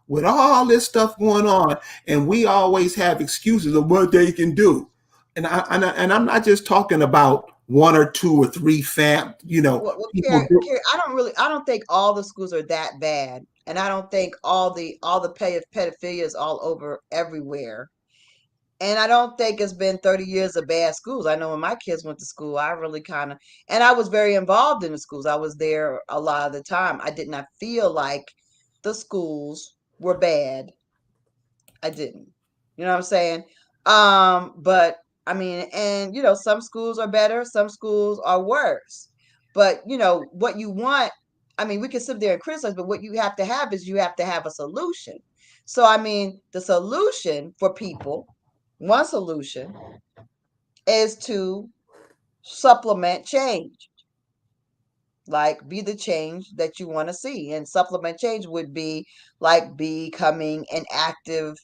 with all this stuff going on, and we always have excuses of what they can do. And I'm not just talking about one or two or three Carrie, I don't think all the schools are that bad, and I don't think all the pedophilia is all over everywhere. And I don't think it's been 30 years of bad schools. I know when my kids went to school, I really and I was very involved in the schools. I was there a lot of the time. I did not feel like the schools were bad. I didn't. You know what I'm saying? But I mean, and some schools are better, some schools are worse. But what you want, I mean, we can sit there and criticize, but what you have to have is you have to have a solution. So I mean, the solution for people, one solution is to supplement change. Like, be the change that you want to see. And supplement change would be like becoming an active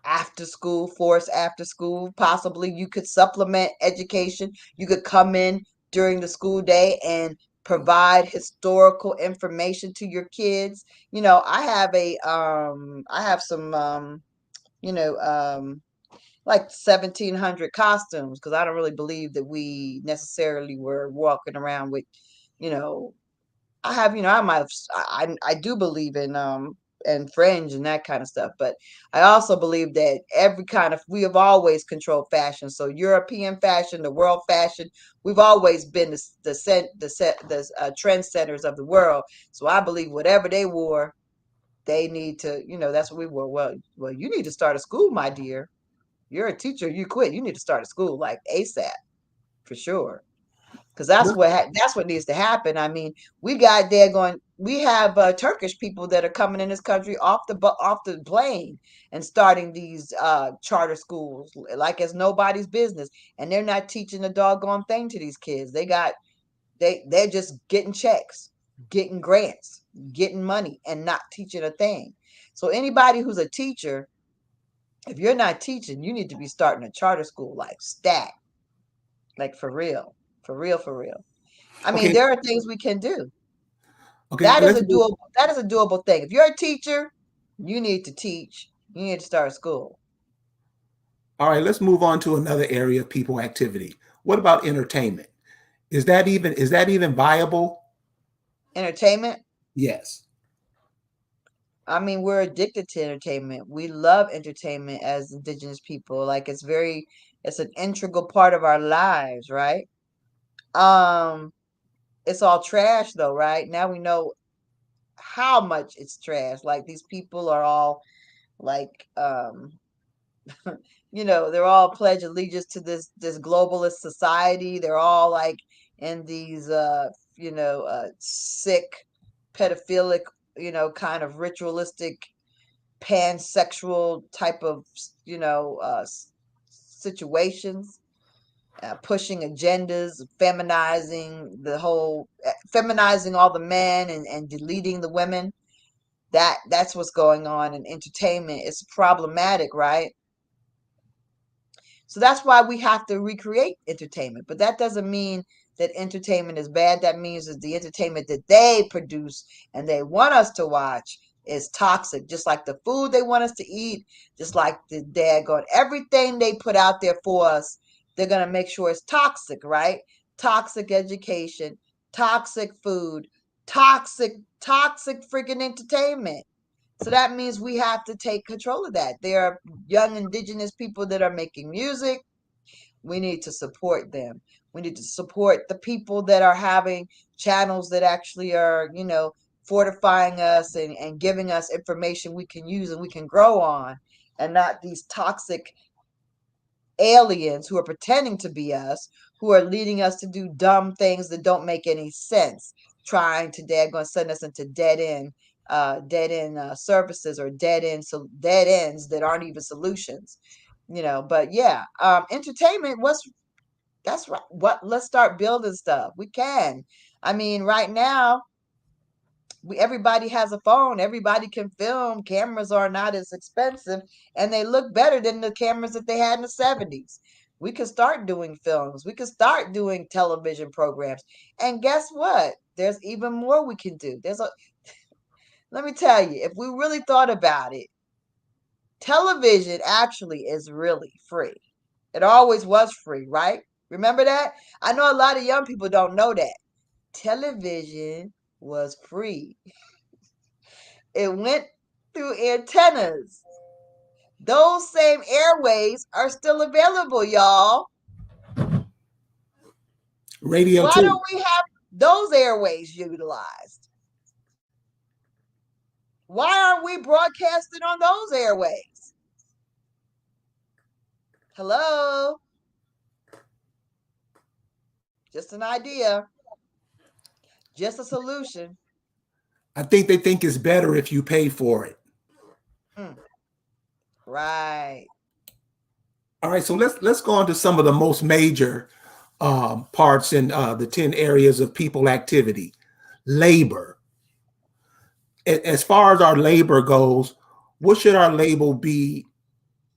after school force after school. Possibly you could supplement education. You could come in during the school day and provide historical information to your kids. I have some you know like 1700 costumes, because I don't really believe that we necessarily were walking around with, you know, I have, I might have, I do believe in, and fringe and that kind of stuff, but I also believe that we have always controlled fashion. So European fashion, the world fashion, we've always been the trend centers of the world. So I believe whatever they wore, they need to, that's what we wore. Well, you need to start a school, my dear. You're a teacher. You quit. You need to start a school like ASAP for sure, because that's what needs to happen. I mean, we have Turkish people that are coming in this country off the plane and starting these charter schools like it's nobody's business, and they're not teaching a doggone thing to these kids. They're just getting checks, getting grants, getting money, and not teaching a thing. So anybody who's a teacher, if you're not teaching, you need to be starting a charter school like stat, like for real, for real, for real. I mean, Okay, there are things we can do. okay, let's move. That is a doable thing. If you're a teacher, you need to teach. You need to start school. All right, let's move on to another area of people activity. What about entertainment? Is that even viable? Entertainment. Yes. I mean, we're addicted to entertainment. We love entertainment as indigenous people. Like it's an integral part of our lives, right? Um, it's all trash though, right? Now we know how much it's trash. Like these people are all like they're all pledge allegiance to this globalist society. They're all like in these sick pedophilic, kind of ritualistic pansexual type of situations, pushing agendas, feminizing all the men and deleting the women. That's what's going on in entertainment. It's problematic, right? So that's why we have to recreate entertainment. But that doesn't mean that entertainment is bad. That means that the entertainment that they produce and they want us to watch is toxic. Just like the food they want us to eat, just like the daggone everything they put out there for us, they're gonna make sure it's toxic, right? Toxic education, toxic food, toxic freaking entertainment. So that means we have to take control of that. There are young indigenous people that are making music. We need to support them. We need to support the people that are having channels that actually are, fortifying us and giving us information we can use and we can grow on, and not these toxic aliens who are pretending to be us, who are leading us to do dumb things that don't make any sense, trying to gonna send us into dead end services, or dead ends that aren't even solutions. But yeah, entertainment, that's right. Let's start building stuff. We can. I mean, right now, everybody has a phone. Everybody can film. Cameras are not as expensive, and they look better than the cameras that they had in the 70s. We can start doing films. We can start doing television programs. And guess what? There's even more we can do. Let me tell you, if we really thought about it, television actually is really free. It always was free, right? Remember that? I know a lot of young people don't know that. Television was free. It went through antennas. Those same airways are still available, y'all. Radio Why too. don't we have those airways utilized? Why aren't we broadcasting on those airways? Hello? Just an idea. Just a solution. I think they think it's better if you pay for it. Right. All right, so let's go on to some of the most major parts in the 10 areas of people activity. labor. As far as our labor goes, what should our labor be?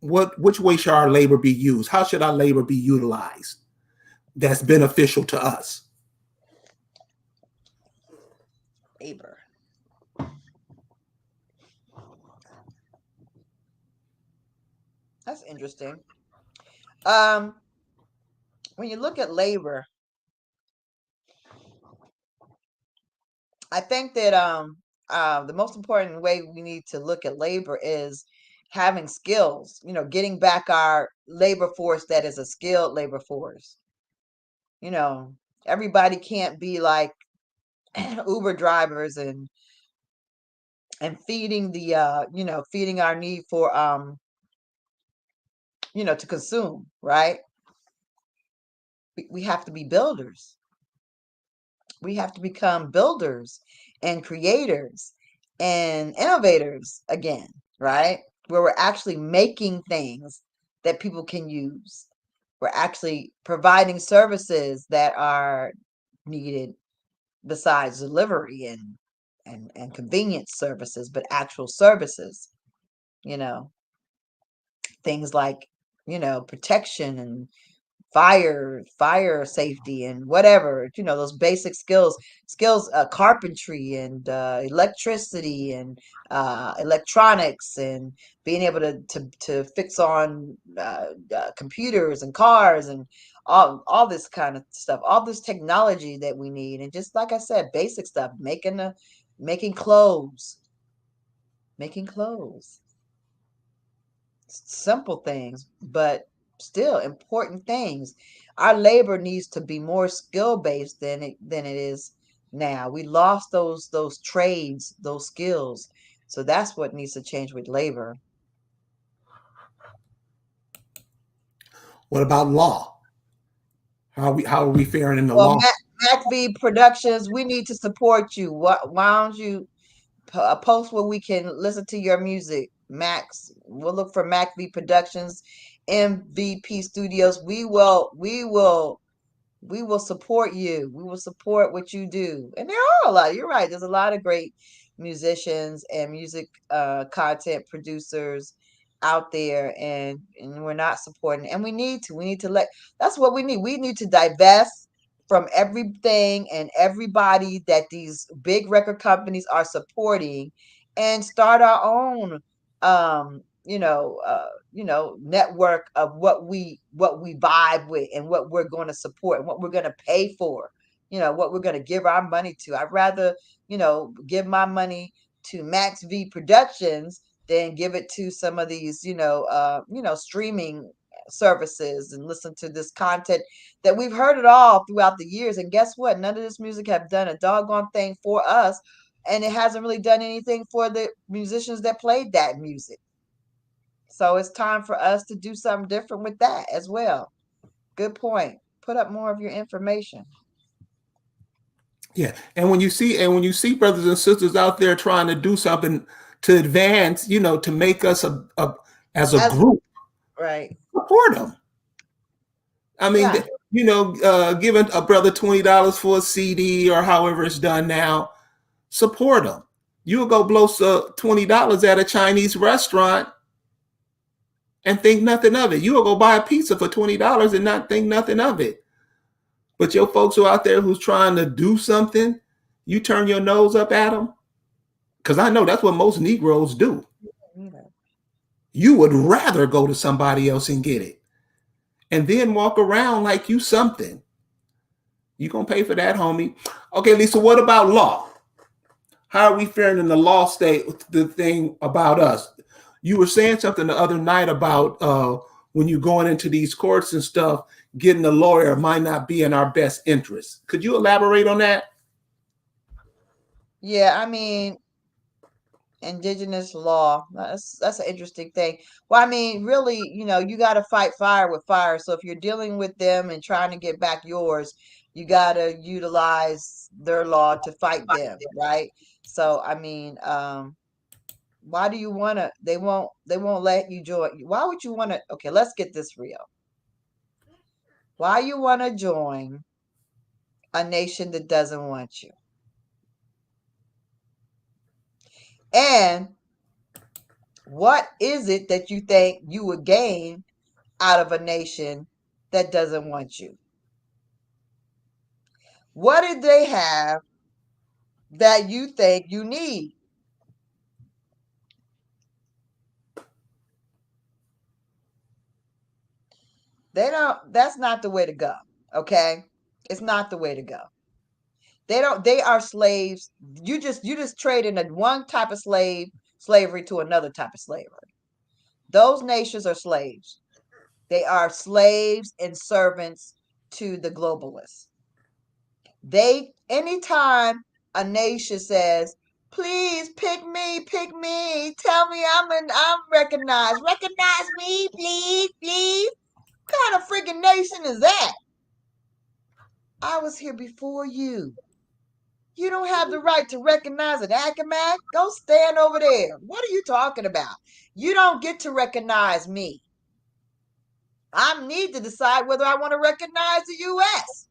Which way should our labor be used? How should our labor be utilized that's beneficial to us? Labor. That's interesting. When you look at labor, I think that the most important way we need to look at labor is having skills, getting back our labor force that is a skilled labor force. Everybody can't be like Uber drivers and feeding feeding our need for to consume, right? We have to be builders. We have to become builders and creators and innovators again, right? Where we're actually making things that people can use. We're actually providing services that are needed besides delivery and convenience services, but actual services, you know, things like, protection and fire safety and whatever, those basic skills, carpentry and electricity and electronics and being able to fix on computers and cars and all this kind of stuff, all this technology that we need. And just like I said, basic stuff, making clothes, making clothes, simple things, but still important things. Our labor needs to be more skill based than it is now. We lost those trades, those skills. So that's what needs to change with labor. What about law? How are we faring in the Well, law? MacV Productions, we need to support you. Why don't you post where we can listen to your music? Max, we'll look for MacV Productions, MVP Studios. We will support you. We will support what you do. And there are a lot. You're right. There's a lot of great musicians and music content producers out there, and we're not supporting. And we need to. We need to let. That's what we need. We need to divest from everything and everybody that these big record companies are supporting, and start our own network of what we vibe with and what we're going to support and what we're going to pay for, what we're going to give our money to. I'd rather give my money to Max V Productions than give it to some of these streaming services and listen to this content that we've heard it all throughout the years. And guess what, none of this music have done a doggone thing for us, and it hasn't really done anything for the musicians that played that music. So it's time for us to do something different with that as well. Good point. Put up more of your information. Yeah, and when you see brothers and sisters out there trying to do something to advance, to make us as a As group, right. support them. I mean, Yeah. giving a brother $20 for a CD or however it's done now, support them. You'll go blow $20 at a Chinese restaurant and think nothing of it. You'll go buy a pizza for $20 and not think nothing of it. But your folks who are out there who's trying to do something, you turn your nose up at them. Because I know that's what most Negroes do. You would rather go to somebody else and get it. And then walk around like you something. You gonna pay for that, homie. Okay, Lisa, what about law? How are we faring in the law state? The thing about us. You were saying something the other night about when you're going into these courts and stuff, getting a lawyer might not be in our best interest. Could you elaborate on that? Yeah, I mean, indigenous law. That's an interesting thing. Well, I mean, really, you got to fight fire with fire. So if you're dealing with them and trying to get back yours, you got to utilize their law to fight them, right? So, I mean, why do you want to? They won't let you join. Why would you want to? Okay, let's get this real. Why you want to join a nation that doesn't want you? And what is it that you think you would gain out of a nation that doesn't want you? What did they have that you think you need? They don't, that's not the way to go. Okay? It's not the way to go. They are slaves. You just trade in one type of slavery to another type of slavery. Those nations are slaves. They are slaves and servants to the globalists. Anytime a nation says, please pick me, tell me I'm recognized. Recognize me, please, please. What kind of freaking nation is that? I was here before you. You don't have the right to recognize an Academic. Go stand over there. What are you talking about? You don't get to recognize me. I need to decide whether I want to recognize the U.S.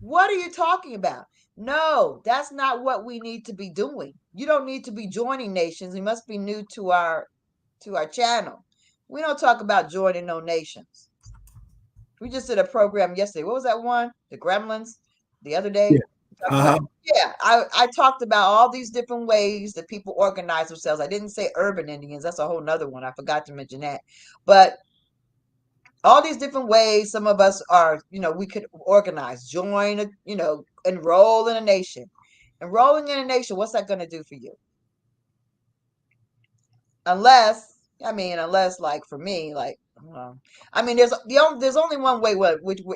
What are you talking about? No, that's not what we need to be doing. You don't need to be joining nations. You must be new to our channel. We don't talk about joining no nations. We just did a program yesterday. What was that one? The Gremlins the other day. Yeah. Uh-huh. Yeah, I talked about all these different ways that people organize themselves. I didn't say urban Indians. That's a whole nother one. I forgot to mention that. But all these different ways some of us are, we could organize, join, enroll in a nation. Enrolling in a nation, what's that going to do for you? Unless like for me, like, there's only one way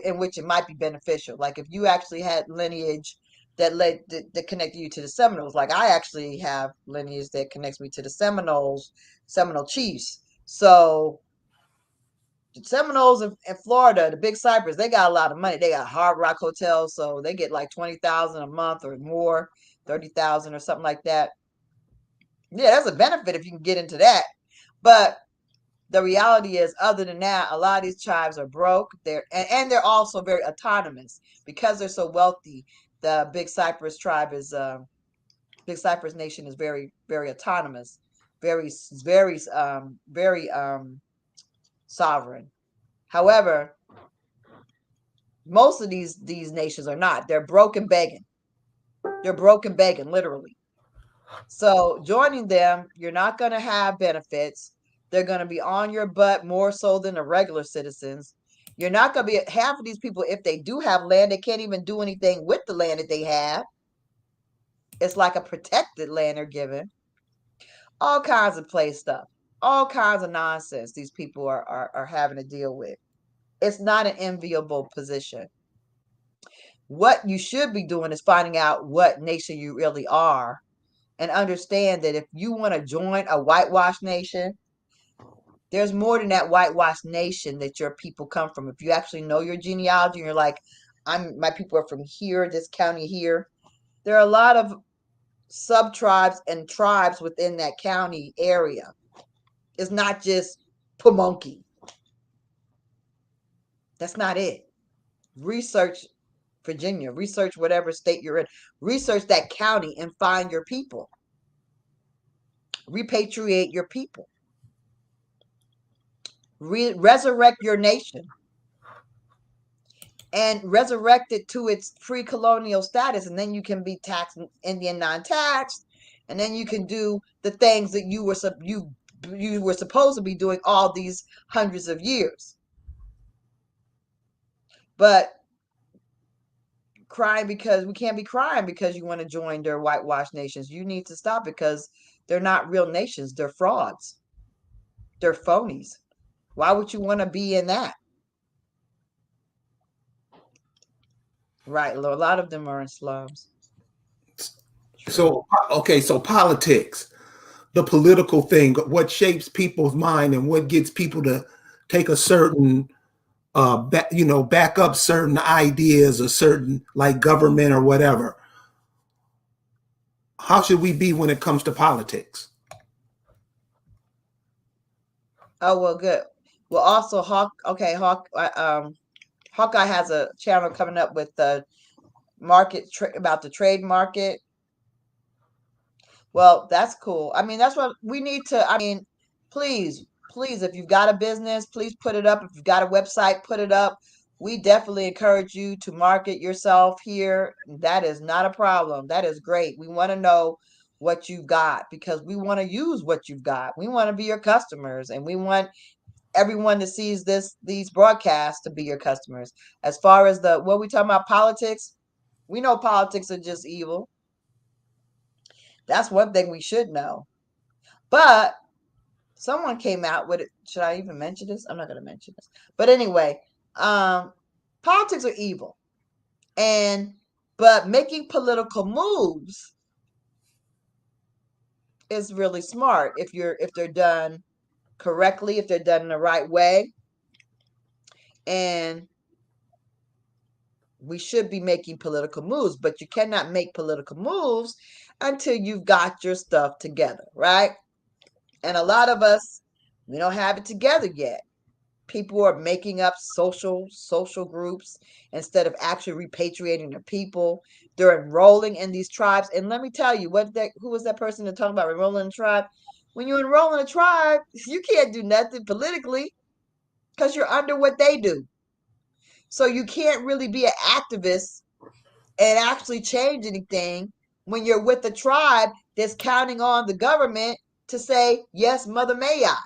in which it might be beneficial. Like if you actually had lineage that connected you to the Seminoles. Like I actually have lineage that connects me to the Seminole Chiefs. So the Seminoles in Florida, the Big Cypress, they got a lot of money. They got Hard Rock hotels, so they get like 20,000 a month or more, 30,000 or something like that. Yeah, that's a benefit if you can get into that. But the reality is, other than that, a lot of these tribes are broke. And they're also very autonomous because they're so wealthy. The Big Cypress tribe is Big Cypress Nation is very, very autonomous, very, very sovereign. However, most of these nations are not. They're broken begging. They're broken begging, literally. So joining them, you're not going to have benefits. They're going to be on your butt more so than the regular citizens. You're not going to be half of these people. If they do have land, they can't even do anything with the land that they have. It's like a protected land they're given. All kinds of play stuff, all kinds of nonsense these people are having to deal with. It's not an enviable position. What you should be doing is finding out what nation you really are and understand that if you want to join a whitewashed nation, there's more than that whitewashed nation that your people come from. If you actually know your genealogy and you're like, my people are from here, this county here, there are a lot of sub-tribes and tribes within that county area. It's not just Pamunkey. That's not it. Research Virginia, research whatever state you're in, research that county and find your people. Repatriate your people. Resurrect your nation and resurrect it to its pre-colonial status, and then you can be taxed Indian non-taxed, and then you can do the things that you were supposed to be doing all these hundreds of years. But crying because we can't be crying because you want to join their whitewashed nations. You need to stop because they're not real nations. They're frauds. They're phonies. Why would you want to be in that? Right. A lot of them are in slums. So, okay, so politics, the political thing, what shapes people's mind and what gets people to take a certain, back up certain ideas or certain like government or whatever. How should we be when it comes to politics? Oh, well, good. Well, also Hawkeye has a channel coming up with the market about the trade market. Well, that's cool. I mean, that's what we need to. I mean, please, please, if you've got a business, please put it up. If you've got a website, put it up. We definitely encourage you to market yourself here. That is not a problem. That is great. We want to know what you've got because we want to use what you've got. We want to be your customers and we want everyone that sees these broadcasts to be your customers. As far as what we talking about politics, we know politics are just evil. That's one thing we should know. But someone came out with it. Should I even mention this? I'm not going to mention this. But anyway, politics are evil. But making political moves is really smart if they're done correctly, if they're done in the right way. And we should be making political moves, but you cannot make political moves until you've got your stuff together, right? And a lot of us, we don't have it together yet. People are making up social groups instead of actually repatriating their people. They're enrolling in these tribes. And let me tell you, who was that person that talked about enrolling in a tribe? When you enroll in a tribe, you can't do nothing politically because you're under what they do. So you can't really be an activist and actually change anything when you're with a tribe that's counting on the government to say, yes, mother, may I.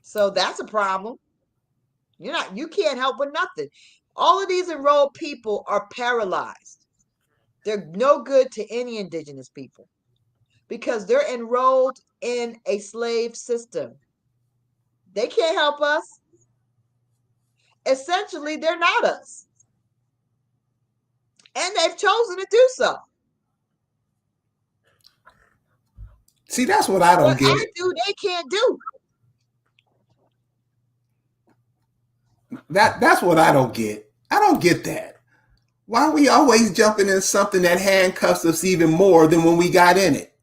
So that's a problem. You can't help with nothing. All of these enrolled people are paralyzed. They're no good to any indigenous people because they're enrolled in a slave system. They can't help us. Essentially, they're not us. And they've chosen to do so. See, that's what I don't get. What I do, they can't do. That's what I don't get. I don't get that. Why are we always jumping in something that handcuffs us even more than when we got in it?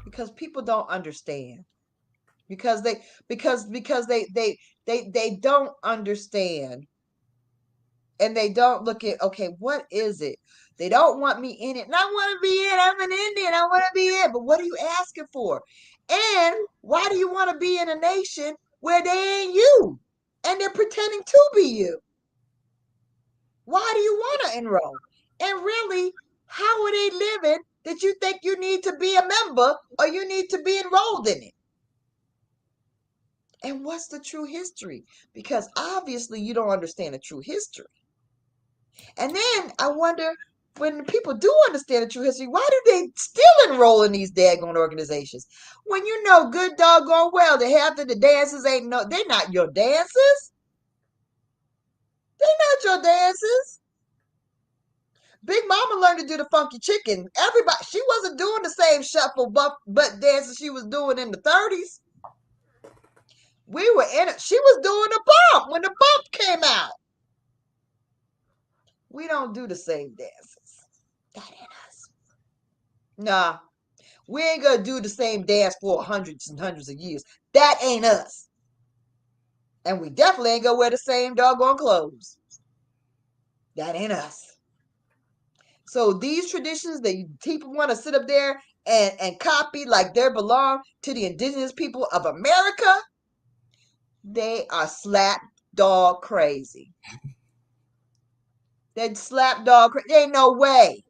Because people don't understand. Because they don't understand. And they don't look at, okay, what is it? They don't want me in it. And I want to be in. I'm an Indian. I want to be in. But what are you asking for? And why do you want to be in a nation where they ain't you? And they're pretending to be you. Why do you want to enroll? And really, how are they living that you think you need to be a member or you need to be enrolled in it? And what's the true history? Because obviously you don't understand the true history. And then I wonder, when people do understand the true history, why do they still enroll in these daggone organizations? When you know good doggone well that half of the dancers they're not your dancers. They're not your dancers. Big Mama learned to do the funky chicken. Everybody, she wasn't doing the same shuffle butt dances she was doing in the 30s. We were in it. She was doing the bump when the bump came out. We don't do the same dances. That ain't us. Nah, we ain't gonna do the same dance for hundreds and hundreds of years. That ain't us. And we definitely ain't gonna wear the same doggone clothes. That ain't us. So these traditions that people want to sit up there and copy like they belong to the indigenous people of America, they are slap dog crazy. They slap dog crazy. Ain't no way.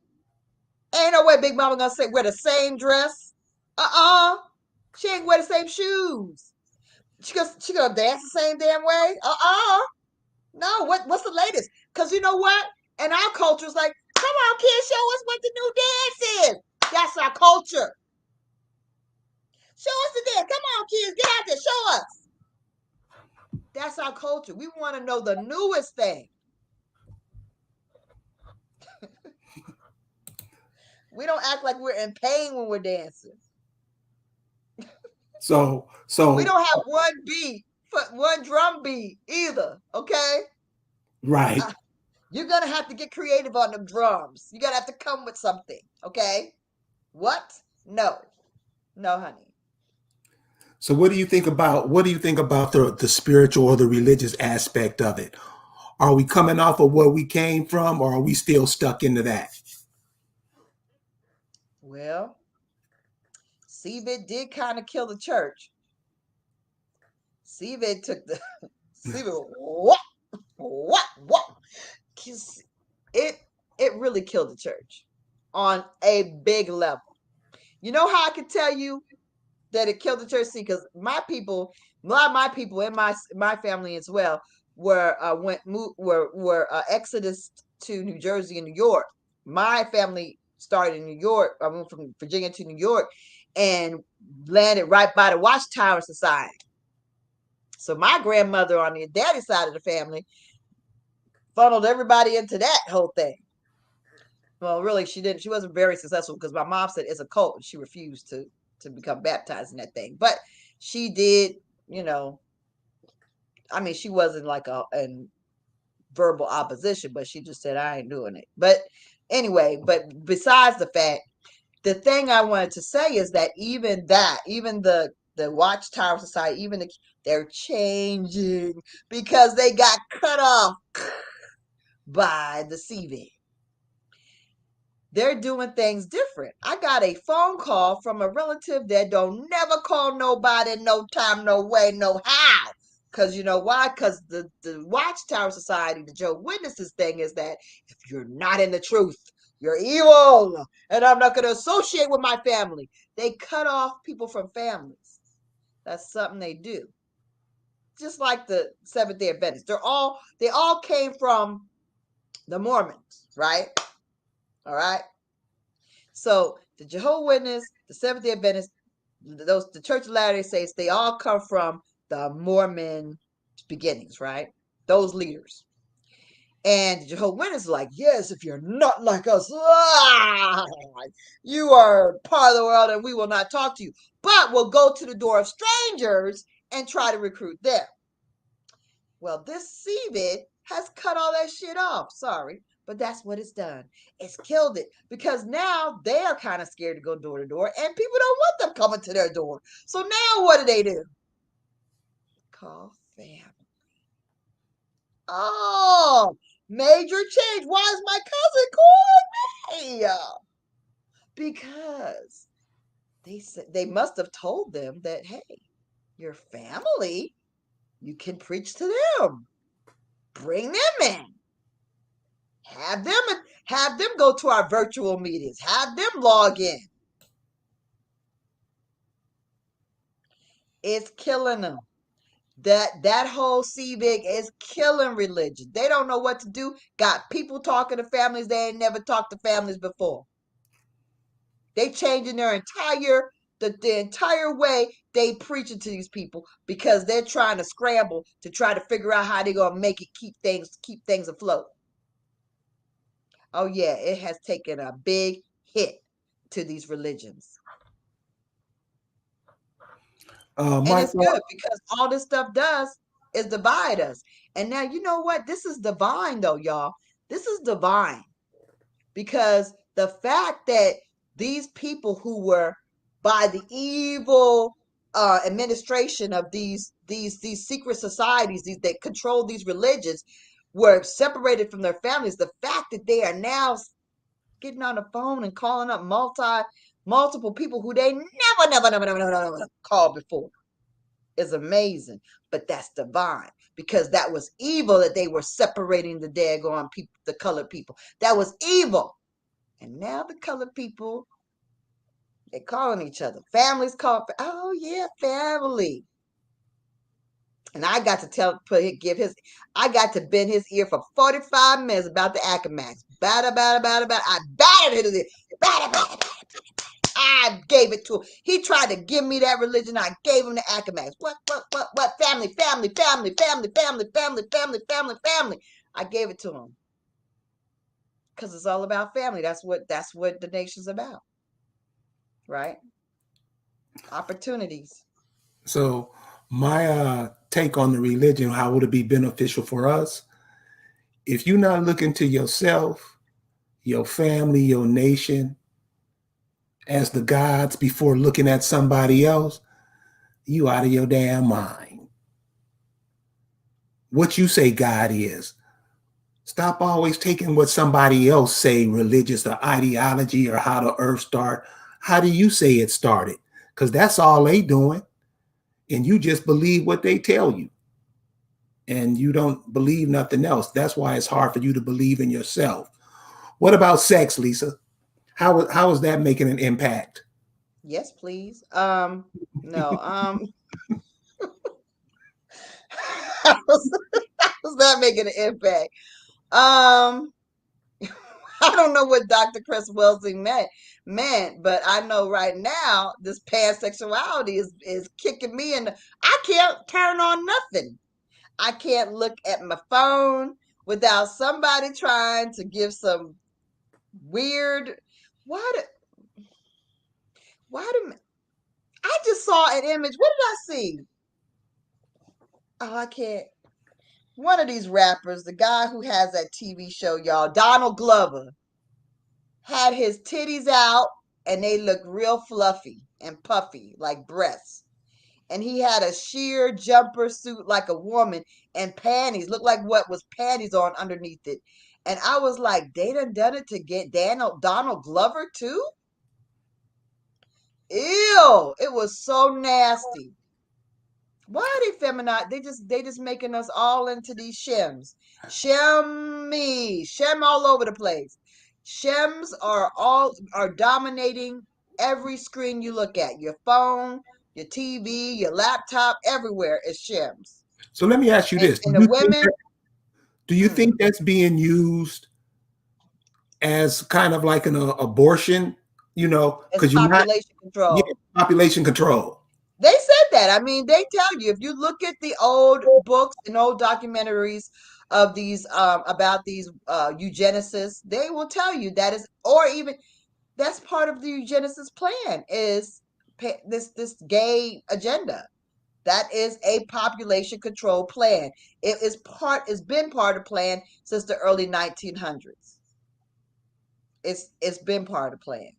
Ain't no way Big Mama gonna say wear the same dress. She ain't wear the same shoes. She gonna dance the same damn way. No, what's the latest? Because you know what? And our culture is like, come on, kids, show us what the new dance is. That's our culture. Show us the dance. Come on, kids, get out there, show us. That's our culture. We want to know the newest thing. We don't act like we're in pain when we're dancing. So we don't have one drum beat either. Okay. Right. You're gonna have to get creative on the drums. You're gonna have to come with something. Okay. What? No, honey. So what do you think about the spiritual or the religious aspect of it? Are we coming off of where we came from, or are we still stuck into that? Well, CVIT did kind of kill the church. CVIT took the CVIT. What? It really killed the church on a big level. You know how I can tell you that it killed the church? See, because a lot of my people in my family as well were exodus to New Jersey and New York. My family started in New York. I moved from Virginia to New York and landed right by the Watchtower Society. So my grandmother on the daddy side of the family funneled everybody into that whole thing. Well, really, she didn't. She wasn't very successful because my mom said it's a cult and she refused to become baptized in that thing. But she did, I mean, she wasn't like in verbal opposition, but she just said, I ain't doing it. But anyway, but besides the fact, the thing I wanted to say is that even the Watchtower Society, they're changing because they got cut off by the CVIT. They're doing things different. I got a phone call from a relative that don't never call nobody, no time, no way, no how. Because you know why? Because the Watchtower Society, the Jehovah's Witnesses thing is that if you're not in the truth, you're evil, and I'm not going to associate with my family. They cut off people from families. That's something they do. Just like the Seventh-day Adventists. They all came from the Mormons, right? All right. So the Jehovah's Witness, the Seventh-day Adventists, the Church of Latter-day Saints, they all come from the Mormon beginnings, right? Those leaders. And the Jehovah's Witnesses are like, yes, if you're not like us, you are part of the world and we will not talk to you. But we'll go to the door of strangers and try to recruit them. Well, this CVIT has cut all that shit off. Sorry. But that's what it's done. It's killed it because now they are kind of scared to go door to door and people don't want them coming to their door. So now what do? Call family. Oh, major change. Why is my cousin calling me? Because they must have told them that, hey, your family, you can preach to them. Bring them in. Have them go to our virtual meetings. Have them log in. It's killing them. That whole CVIC is killing religion. They don't know what to do. Got people talking to families they ain't never talked to families before. They changing their entire way they preaching to these people because they're trying to scramble to try to figure out how they're gonna make it keep things afloat. Oh yeah, it has taken a big hit to these religions. And it's good because all this stuff does is divide us. And now you know what? This is divine though, y'all. This is divine. Because the fact that these people who were by the evil administration of these secret societies, that control these religions, were separated from their families, the fact that they are now getting on the phone and calling up multiple people who they never called before is amazing. But that's divine because that was evil that they were separating the daggone people, the colored people. That was evil. And now the colored people, they're calling each other. Families call, oh yeah, family. And I got to I got to bend his ear for 45 minutes about the Acamax. I battered his ear. I gave it to him. He tried to give me that religion. I gave him the Acamax. What? Family. I gave it to him. Because it's all about family. That's what the nation's about. Right? Opportunities. So my take on the religion, how would it be beneficial for us? If you're not looking to yourself, your family, your nation as the gods before looking at somebody else, you out of your damn mind. What you say God is, Stop always taking what somebody else say, religious or ideology or how the earth start. How do you say it started? Because that's all they doing. And you just believe what they tell you. And you don't believe nothing else. That's why it's hard for you to believe in yourself. What about sex, Lisa? How is that making an impact? Yes, please. No. How's that making an impact? Um, I don't know what Dr. Chris Wellesley meant, but I know right now this pansexuality is kicking me in. I can't turn on nothing. I can't look at my phone without somebody trying to give some weird. Why do why do I just saw an image? What did I see? Oh, I can't. One of these rappers, the guy who has that TV show, y'all, Donald Glover, had his titties out and they looked real fluffy and puffy like breasts. And he had a sheer jumper suit like a woman and panties, looked like what was panties on underneath it. And I was like, they done it to get Donald Glover too? Ew, it was so nasty. Why are they feminine? They just making us all into these shims. Shem all over the place. Shems are dominating every screen you look at. Your phone, your TV, your laptop, everywhere is shims. So let me ask you And this. and the women, Do you mm, think that's being used as kind of like an abortion, it's because you're not, population yeah, control. population control. They said that. I mean, they tell you if you look at the old books and old documentaries of these about these eugenicists, they will tell you that is, or even that's part of the eugenicist plan is this gay agenda. That is a population control plan. It's been part of the plan since the early 1900s. It's been part of the plan.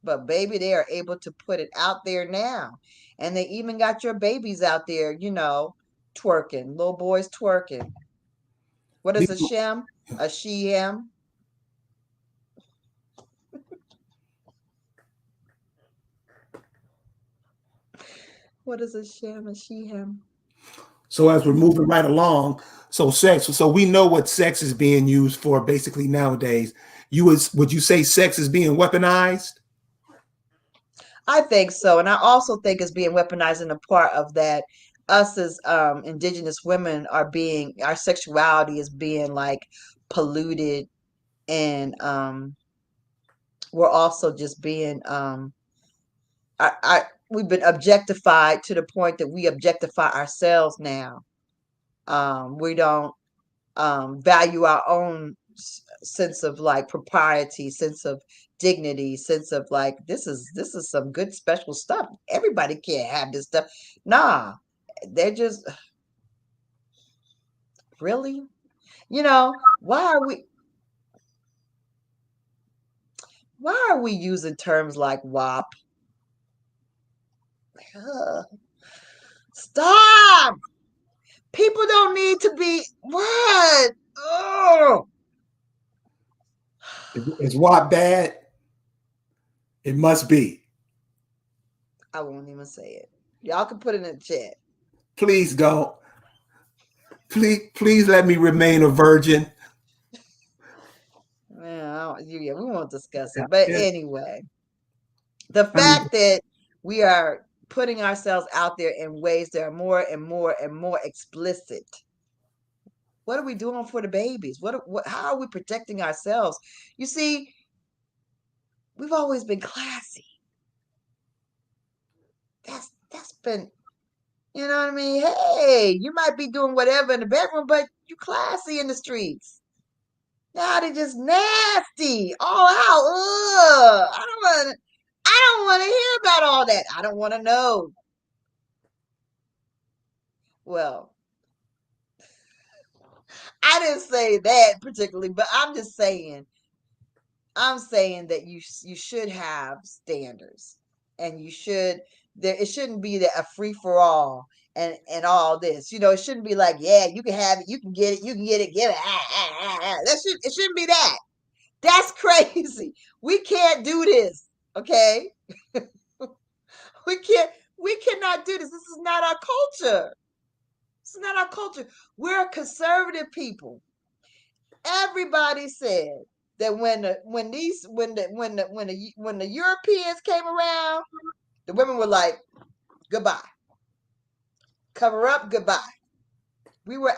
But baby, they are able to put it out there now. And they even got your babies out there, twerking, little boys twerking. What is a shem? A she him? What is a shem? A she him? So as we're moving right along, so we know what sex is being used for basically nowadays. Would you say sex is being weaponized? I think so. And I also think it's being weaponized in a part of that us as indigenous women our sexuality is being like polluted and we're also just being we've been objectified to the point that we objectify ourselves now. We don't value our own sense of like propriety, sense of dignity, sense of like this is some good special stuff. Everybody can't have this stuff. Nah, they're just really, why are we using terms like WAP? Ugh, stop. People don't need to be what? Oh, Is what bad? It must be. I won't even say it. Y'all can put it in the chat. Please don't. Please let me remain a virgin. Yeah, we won't discuss it. But Yeah. anyway, the I mean, fact that we are putting ourselves out there in ways that are more and more and more explicit. What are we doing for the babies? How are we protecting ourselves? You see, we've always been classy. That's been, you know what I mean? Hey, you might be doing whatever in the bedroom, but you classy in the streets. Now they just nasty all out. Ugh. I don't want to hear about all that. I don't want to know. Well, I didn't say that particularly, but I'm saying that you should have standards and you should it shouldn't be a free for all and all this. It shouldn't be like, yeah, you can have it, you can get it, give it. It shouldn't be that. That's crazy. We can't do this. Okay. We cannot do this. This is not our culture. It's not our culture. We're a conservative people. Everybody said that when the Europeans came around, the women were like, goodbye. Cover up, goodbye. We were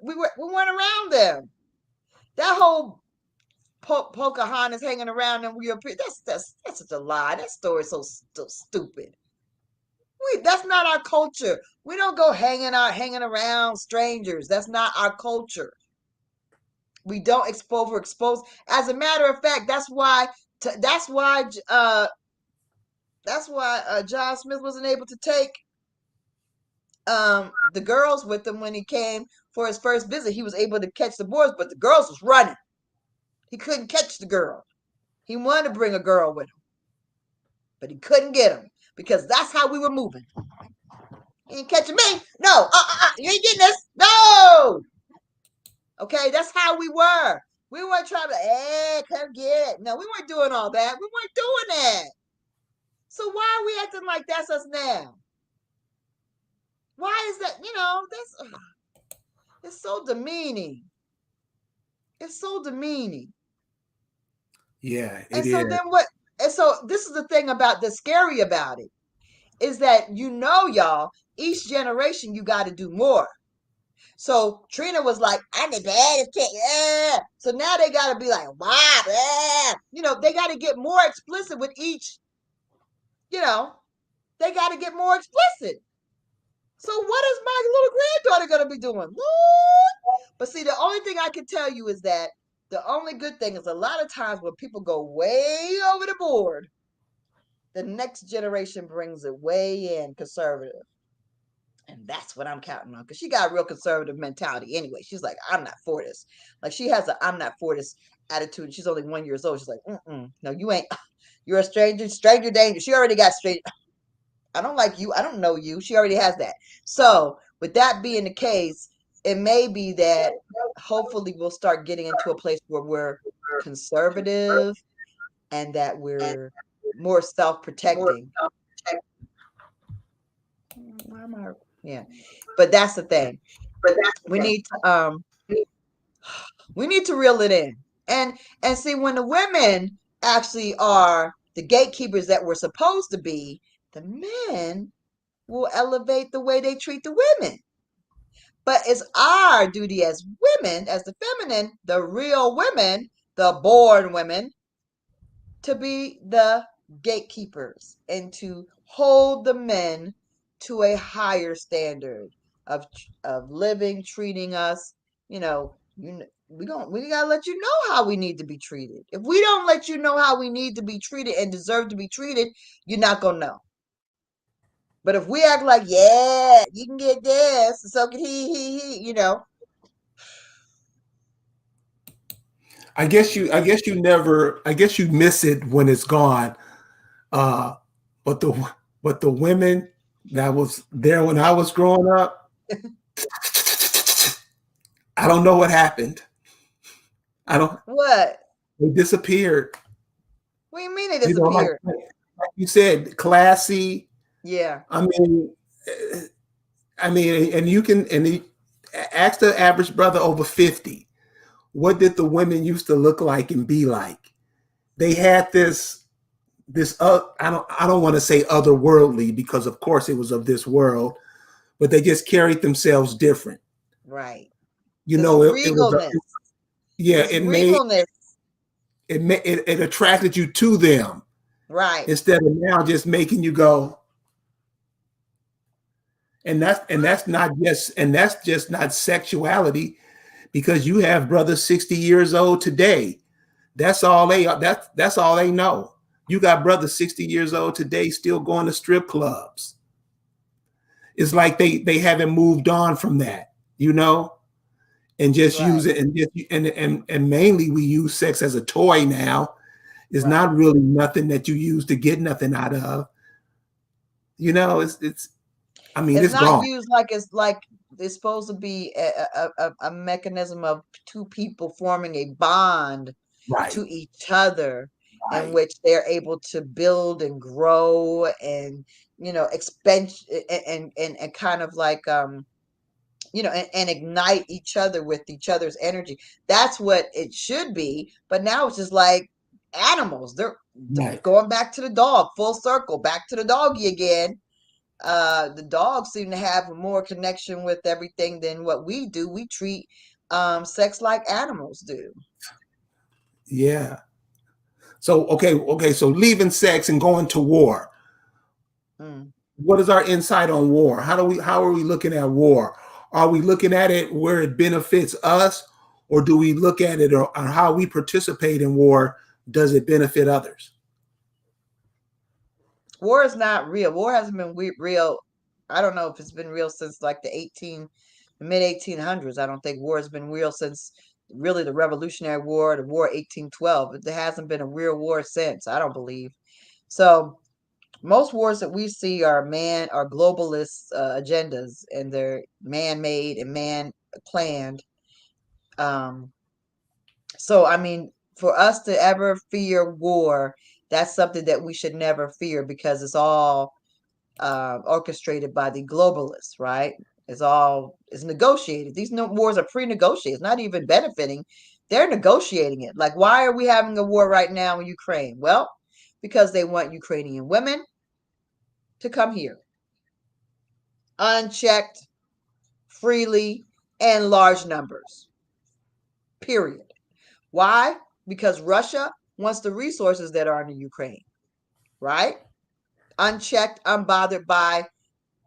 we weren't around them. That whole Pocahontas hanging around them Europeans, that's such a lie. That story is so stupid. That's not our culture. We don't go hanging around strangers. That's not our culture. We don't expose. As a matter of fact, that's why John Smith wasn't able to take the girls with him when he came for his first visit. He was able to catch the boys, but the girls was running. He couldn't catch the girl. He wanted to bring a girl with him, but he couldn't get him because that's how we were moving. You ain't catching me. No, you ain't getting this. No. Okay, that's how we were. We weren't trying to, hey, come get it. No, we weren't doing all that. We weren't doing that. So why are we acting like that's us now? Why is that? It's so demeaning. It's so demeaning. Yeah, it and so is. then what? And so this is the thing about the scary about it is that y'all, each generation you got to do more. So Trina was like, I'm the baddest chick. Yeah. So now they got to be like, wow. Yeah. They got to get more explicit with each. They got to get more explicit. So what is my little granddaughter going to be doing? Lord. But see, the only thing I can tell you is that the only good thing is a lot of times when people go way over the board, the next generation brings it way in conservative. And that's what I'm counting on, because she got a real conservative mentality anyway. She's like, I'm not for this. Like, she has a I'm not for this attitude. She's only 1 year old. She's like, no, you ain't. You're a stranger danger. She already got straight. I don't like you. I don't know you. She already has that. So with that being the case, it may be that hopefully we'll start getting into a place where we're conservative and that we're more self-protecting. Yeah, but that's the thing. We need to reel it in and see when the women actually are the gatekeepers that we're supposed to be. The men will elevate the way they treat the women. But it's our duty as women, as the feminine, the real women, the born women, to be the gatekeepers and to hold the men to a higher standard of living, treating us. We gotta let you know how we need to be treated. If we don't let you know how we need to be treated and deserve to be treated, you're not gonna know. But if we act like, yeah, you can get this, so can he, I guess you miss it when it's gone. But the women that was there when I was growing up, I don't know what happened. What? They disappeared. What do you mean they disappeared? Like you said, classy. Yeah. I mean, and you can ask the average brother over 50. What did the women used to look like and be like? They had this I don't want to say otherworldly, because of course it was of this world, but they just carried themselves different. Right. Regalness. It attracted you to them. Right. Instead of now just making you go. And that's just not sexuality, because you have brothers 60 years old today. That's all they know. You got brothers 60 years old today still going to strip clubs. It's like they haven't moved on from that, and just use it and mainly we use sex as a toy now. It's not really nothing that you use to get nothing out of. You know, it's. I mean, It's it's not gone. used like it's supposed to be a mechanism of two people forming a bond Right. to each other in Right. which they're able to build and grow and expand and kind of like and ignite each other with each other's energy. That's what it should be. But now it's just like animals. They're Right. going back to the dog, full circle, back to the doggy again. The dogs seem to have more connection with everything than what we do. We treat sex like animals do. Yeah. So okay. So leaving sex and going to war. Mm. What is our insight on war? How are we looking at war? Are we looking at it where it benefits us, or do we look at it or how we participate in war? Does it benefit others? War is not real. War hasn't been real. I don't know if it's been real since like the mid 1800s. I don't think war has been real since really the Revolutionary War, the War 1812. There hasn't been a real war since. I don't believe. So most wars that we see are globalist agendas, and they're man-made and man-planned. Um, so I mean, for us to ever fear war, that's something that we should never fear because it's all orchestrated by the globalists, right? It's negotiated. These wars are pre-negotiated. It's not even benefiting. They're negotiating it. Like, why are we having a war right now in Ukraine? Well, because they want Ukrainian women to come here unchecked, freely, and large numbers. Period. Why? Because Russia wants the resources that are in the Ukraine, right? Unchecked, unbothered by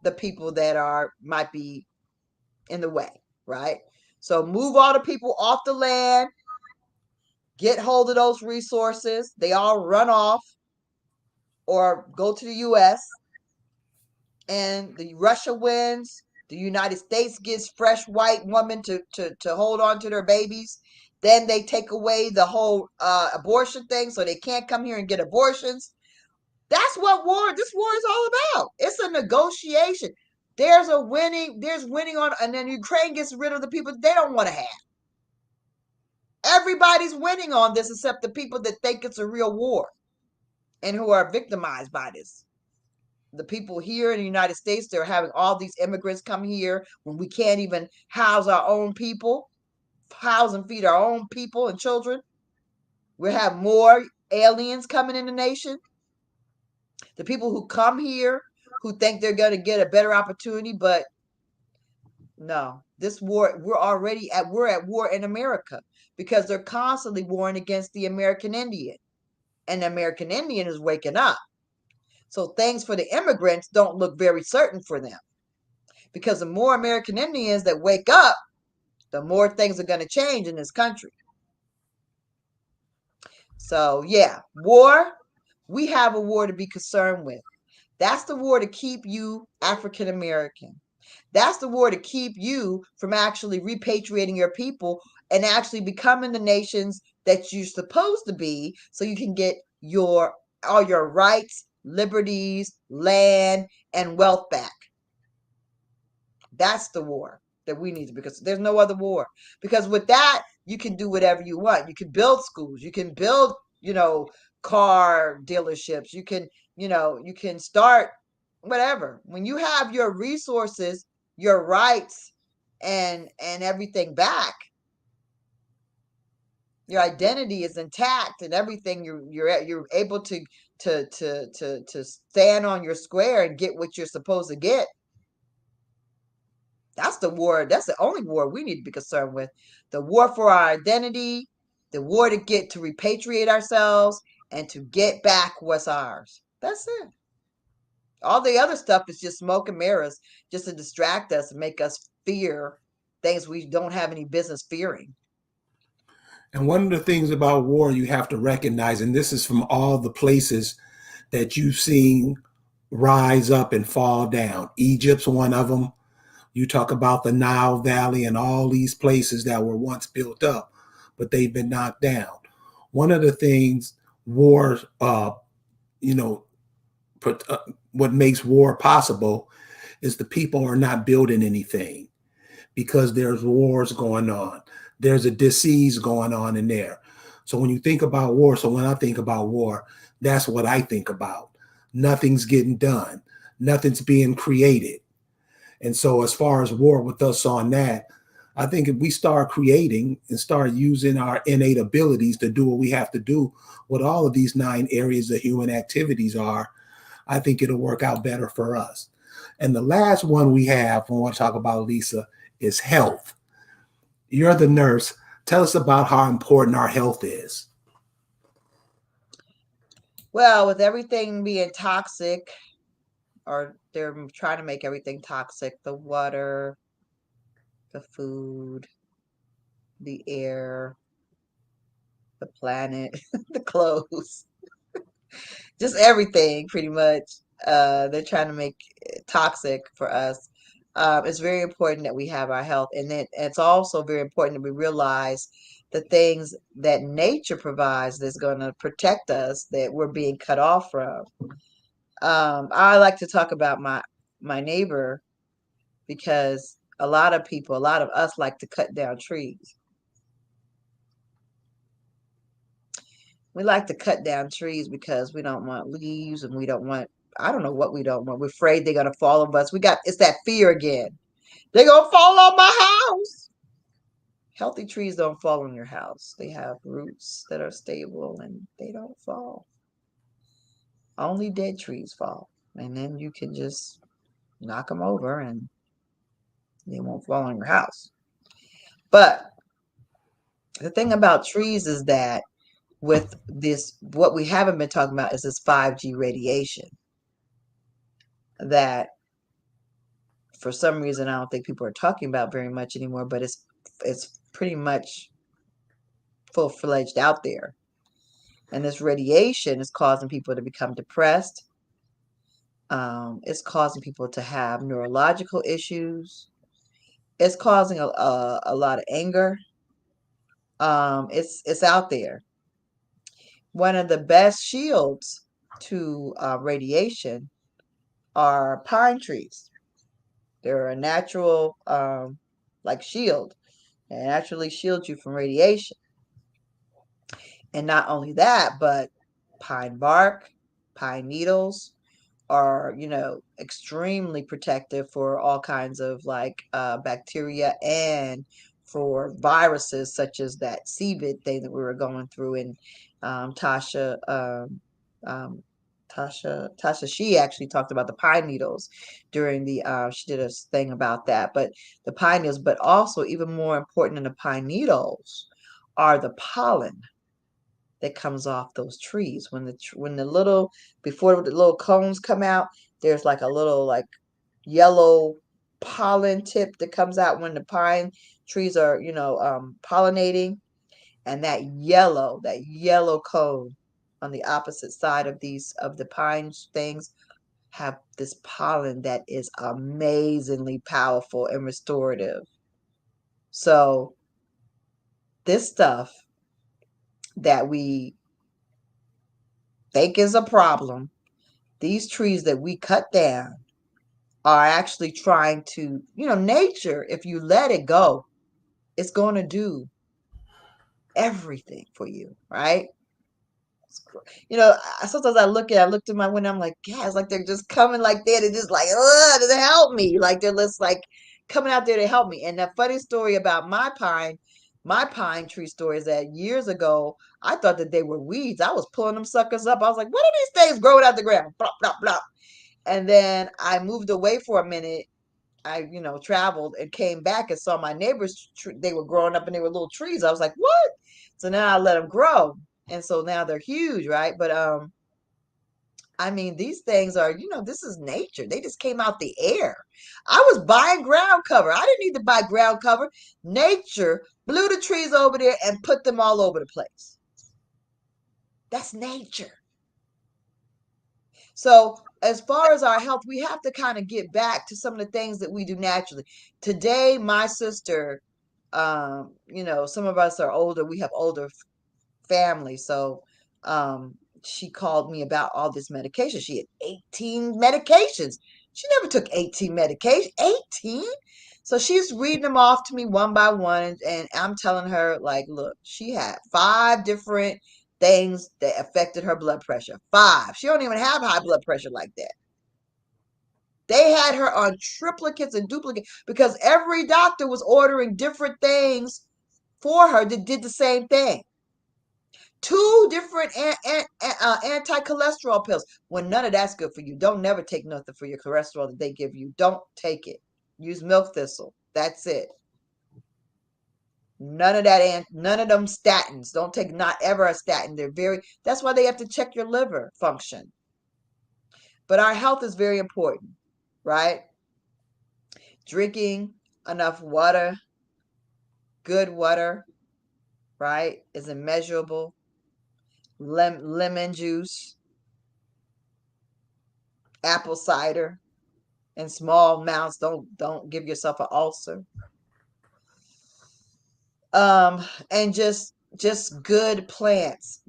the people that might be in the way, right? So move all the people off the land, get hold of those resources. They all run off or go to the US, and the Russia wins. The United States gets fresh white women to hold on to their babies. Then they take away the whole abortion thing, so they can't come here and get abortions. That's what this war is all about. It's a negotiation. There's winning on, and then Ukraine gets rid of the people they don't want to have. Everybody's winning on this except the people that think it's a real war and who are victimized by this. The people here in the United States, they're having all these immigrants come here when we can't even house our own people, house and feed our own people and children. We have more aliens coming in the nation. The people who come here who think they're going to get a better opportunity, but no, this war, we're at war in America because they're constantly warring against the American Indian, and the American Indian is waking up. So things for the immigrants don't look very certain for them because the more American Indians that wake up, the more things are going to change in this country. So yeah, war, we have a war to be concerned with. That's the war to keep you African American. That's the war to keep you from actually repatriating your people and actually becoming the nations that you're supposed to be so you can get all your rights, liberties, land, and wealth back. That's the war that we need, because there's no other war. Because with that, you can do whatever you want. You can build schools, you can build, car dealerships, you can start whatever. When you have your resources, your rights, and everything back, your identity is intact and everything, you're able to stand on your square and get what you're supposed to get. That's the war. That's the only war we need to be concerned with. The war for our identity, the war to repatriate ourselves and to get back what's ours. That's it. All the other stuff is just smoke and mirrors, just to distract us and make us fear things we don't have any business fearing. And one of the things about war you have to recognize, and this is from all the places that you've seen rise up and fall down. Egypt's one of them. You talk about the Nile Valley and all these places that were once built up, but they've been knocked down. One of the things war, what makes war possible is the people are not building anything because there's wars going on. There's a disease going on in there. So when you think about war, so when I think about war, that's what I think about. Nothing's getting done. Nothing's being created. And so as far as war with us on that, I think if we start creating and start using our innate abilities to do what we have to do, what all of these 9 areas of human activities are, I think it'll work out better for us. And the last one we have, I want to talk about, Lisa, is health. You're the nurse. Tell us about how important our health is. Well, with everything being toxic, or they're trying to make everything toxic, the water, the food, the air, the planet, the clothes, just everything pretty much. They're trying to make it toxic for us. It's very important that we have our health, and then it's also very important that we realize the things that nature provides that's going to protect us that we're being cut off from. I like to talk about my neighbor because a lot of people, a lot of us like to cut down trees. We like to cut down trees because we don't want leaves and we don't want, I don't know what we don't want. We're afraid they're going to fall on us. It's that fear again. They're going to fall on my house. Healthy trees don't fall on your house. They have roots that are stable and they don't fall. Only dead trees fall. And then you can just knock them over and they won't fall on your house. But the thing about trees is that with this, what we haven't been talking about is this 5G radiation that for some reason I don't think people are talking about very much anymore, but it's pretty much full-fledged out there. And this radiation is causing people to become depressed. It's causing people to have neurological issues. It's causing a lot of anger. It's out there. One of the best shields to radiation are pine trees. They're a natural like shield. They naturally shield you from radiation. And not only that, but pine bark, pine needles are, extremely protective for all kinds of like bacteria and for viruses such as that CVID thing that we were going through. And Tasha, she actually talked about the pine needles during the, she did a thing about that, but the pine needles, but also even more important than the pine needles are the pollen that comes off those trees. When the little, before the little cones come out, there's like a little like yellow pollen tip that comes out when the pine trees are, pollinating. And that yellow cone on the opposite side of the pine things have this pollen that is amazingly powerful and restorative. So this stuff that we think is a problem, these trees that we cut down are actually trying to, nature, if you let it go, it's going to do everything for you, right? Sometimes I look through my window, I'm like, yeah, it's like they're just coming like that. They're just like, to help me. Like they're just like coming out there to help me. And the funny story about my pine tree story is that years ago, I thought that they were weeds. I was pulling them suckers up. I was like, what are these things growing out the ground? Blah, blah, blah. And then I moved away for a minute. I, traveled and came back and saw my neighbors. They were growing up and they were little trees. I was like, what? So now I let them grow. And so now they're huge, right? But I mean, these things are, this is nature. They just came out the air. I was buying ground cover. I didn't need to buy ground cover. Nature blew the trees over there and put them all over the place. That's nature. So as far as our health, we have to kind of get back to some of the things that we do naturally. Today, my sister, some of us are older. We have older family. So she called me about all this medication. She had 18 medications. She never took 18 medications. 18? So she's reading them off to me one by one, and I'm telling her, like, look, she had 5 different things that affected her blood pressure. 5. She don't even have high blood pressure like that. They had her on triplicates and duplicates because every doctor was ordering different things for her that did the same thing. 2 different anti-cholesterol pills. When none of that's good for you. Don't never take nothing for your cholesterol that they give you. Don't take it. Use milk thistle. That's it. None of that, none of them statins. Don't take not ever a statin. That's why they have to check your liver function. But our health is very important, right? Drinking enough water, good water, right, is immeasurable. Lemon juice, apple cider in small amounts. Don't give yourself an ulcer. And just good plants,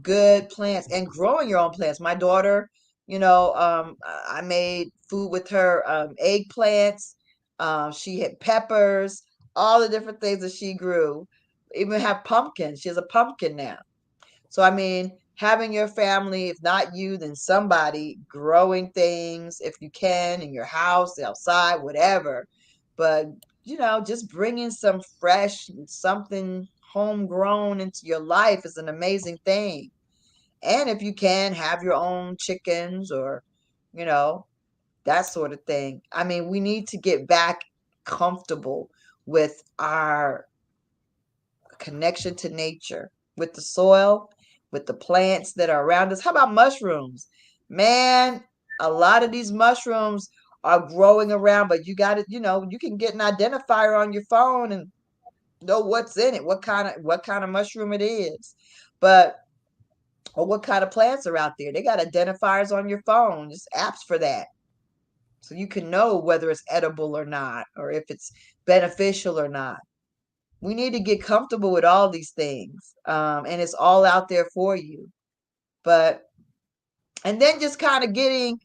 good plants, and growing your own plants. My daughter, I made food with her, eggplants. She had peppers, all the different things that she grew. Even have pumpkins. She has a pumpkin now. So, I mean, having your family, if not you, then somebody growing things, if you can, in your house, outside, whatever. But, just bringing some fresh, something homegrown into your life is an amazing thing. And if you can, have your own chickens or, that sort of thing. I mean, we need to get back comfortable with our connection to nature, with the soil, with the plants that are around us. How about mushrooms? Man, a lot of these mushrooms are growing around, but you got to, you can get an identifier on your phone and know what's in it, what kind of mushroom it is. Or what kind of plants are out there. They got identifiers on your phone, just apps for that. So you can know whether it's edible or not, or if it's beneficial or not. We need to get comfortable with all these things. And it's all out there for you. And then just kind of getting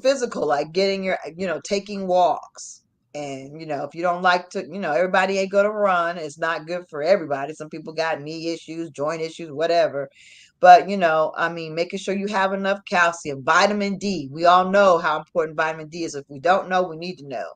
physical, like getting your, taking walks. And, if you don't like to, everybody ain't going to run. It's not good for everybody. Some people got knee issues, joint issues, whatever. But, I mean, making sure you have enough calcium, vitamin D. We all know how important vitamin D is. If we don't know, we need to know.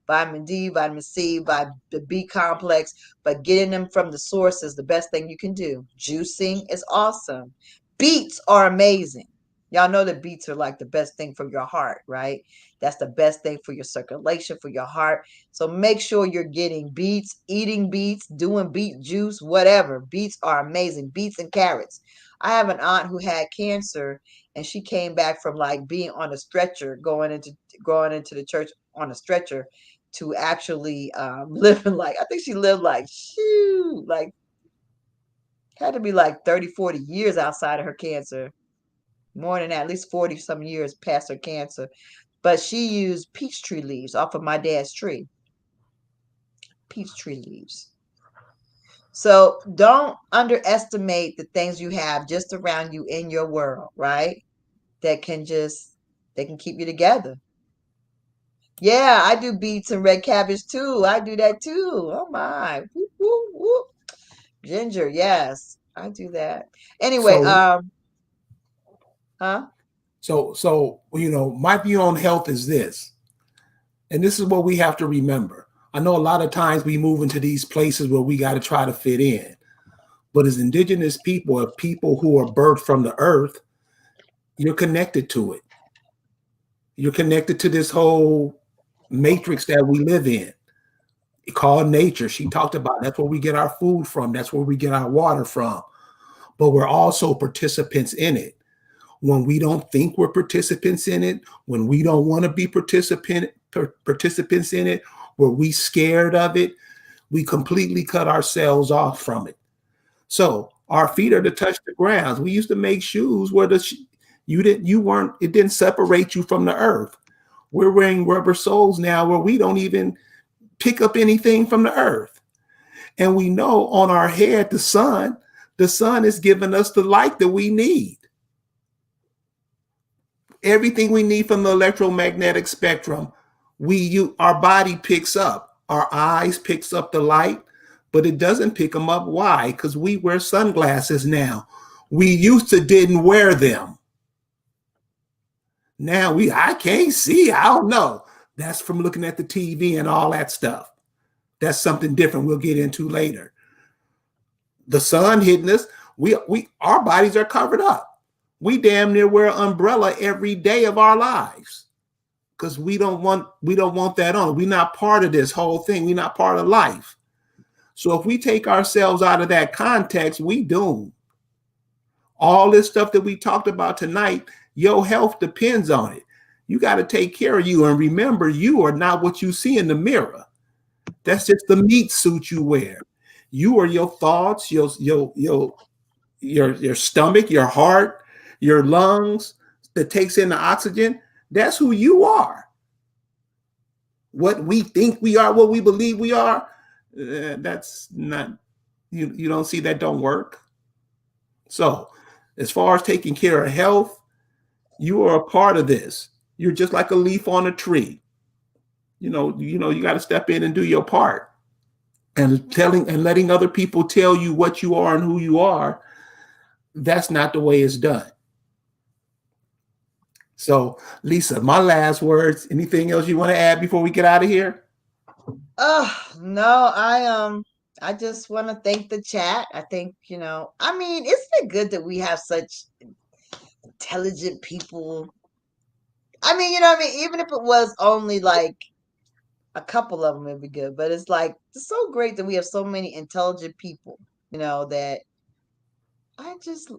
Vitamin D, vitamin C, the B complex, but getting them from the source is the best thing you can do. Juicing is awesome. Beets are amazing. Y'all know that beets are like the best thing for your heart, right? That's the best thing for your circulation, for your heart. So make sure you're getting beets, eating beets, doing beet juice, whatever. Beets are amazing. Beets and carrots. I have an aunt who had cancer, and she came back from like being on a stretcher, going into the church on a stretcher, to actually living like, I think she lived like, had to be like 30, 40 years outside of her cancer. More than that, at least 40 some years past her cancer. But she used peach tree leaves off of my dad's tree. Peach tree leaves. So don't underestimate the things you have just around you in your world, right? They can keep you together. Yeah, I do beets and red cabbage too. I do that too. Oh my. Whoop, whoop, whoop. Ginger, yes. I do that. Anyway, huh? So my view on health is this, and this is what we have to remember. I know a lot of times we move into these places where we got to try to fit in, but as indigenous people, or people who are birthed from the earth, you're connected to it. You're connected to this whole matrix that we live in, called nature. She talked about that's where we get our food from. That's where we get our water from. But we're also participants in it. When we don't think we're participants in it, when we don't want to be participants in it, where we scared of it, we completely cut ourselves off from it. So our feet are to touch the ground. We used to make shoes where it didn't separate you from the earth. We're wearing rubber soles now where we don't even pick up anything from the earth. And we know on our head, the sun is giving us the light that we need. Everything we need from the electromagnetic spectrum, our body picks up. Our eyes picks up the light, but it doesn't pick them up. Why? Because we wear sunglasses now. We used to didn't wear them. Now I can't see. I don't know. That's from looking at the TV and all that stuff. That's something different we'll get into later. The sun hitting us, our bodies are covered up. We damn near wear an umbrella every day of our lives because we don't want that on. We're not part of this whole thing. We're not part of life. So if we take ourselves out of that context, we doomed. All this stuff that we talked about tonight, your health depends on it. You got to take care of you. And remember, you are not what you see in the mirror. That's just the meat suit you wear. You are your thoughts, your stomach, your heart, your lungs that takes in the oxygen. That's who you are. What we think we are, what we believe we are, that's not, you don't see that don't work. So as far as taking care of health, you are a part of this. You're just like a leaf on a tree. You got to step in and do your part. And letting other people tell you what you are and who you are, that's not the way it's done. So, Lisa, my last words. Anything else you want to add before we get out of here? No, I just want to thank the chat. I think, isn't it good that we have such intelligent people? Even if it was only like a couple of them, it'd be good. But it's so great that we have so many intelligent people, that I'm just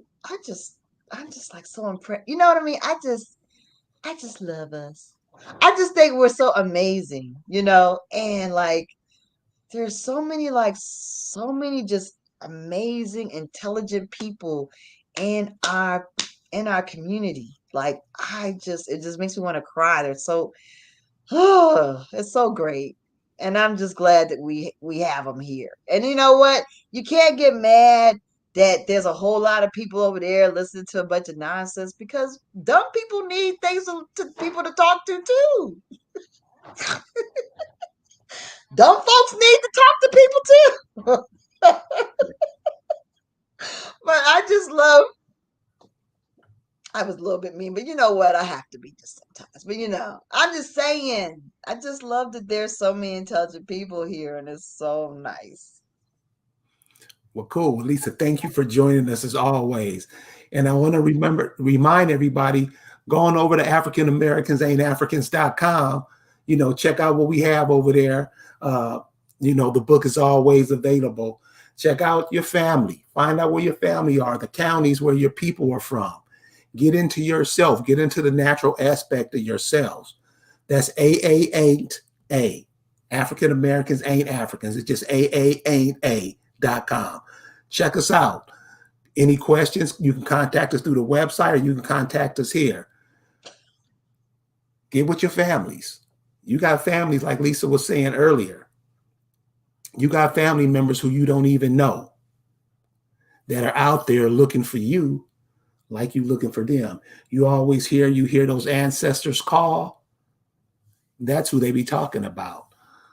like so impressed. You know what I mean? I just love us. I just think we're so amazing, and there's so many just amazing, intelligent people in our community. It just makes me want to cry. They're so, it's so great. And I'm just glad that we have them here. And you know what? You can't get mad that there's a whole lot of people over there listening to a bunch of nonsense, because dumb people need things to people to talk to too. Dumb folks need to talk to people too. But I was a little bit mean, but you know what? I have to be just sometimes. But I'm just saying, I just love that there's so many intelligent people here, and it's so nice. Well, cool. Lisa, thank you for joining us as always. And I want to remind everybody, going over to AfricanAmericans.com, check out what we have over there. The book is always available. Check out your family. Find out where your family are, the counties where your people are from. Get into yourself. Get into the natural aspect of yourselves. That's AA ain't A. African Americans ain't Africans. It's just AA ain't A.com. Check us out. Any questions, you can contact us through the website, or you can contact us here. Get with your families. You got families, like Lisa was saying earlier. You got family members who you don't even know that are out there looking for you like you looking for them. You hear those ancestors call. That's who they be talking about.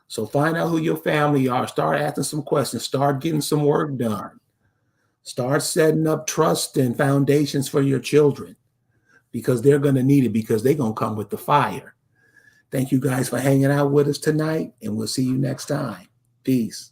So find out who your family are. Start asking some questions. Start getting some work done. Start setting up trust and foundations for your children, because they're going to need it, because they're going to come with the fire. Thank you guys for hanging out with us tonight, and we'll see you next time. Peace.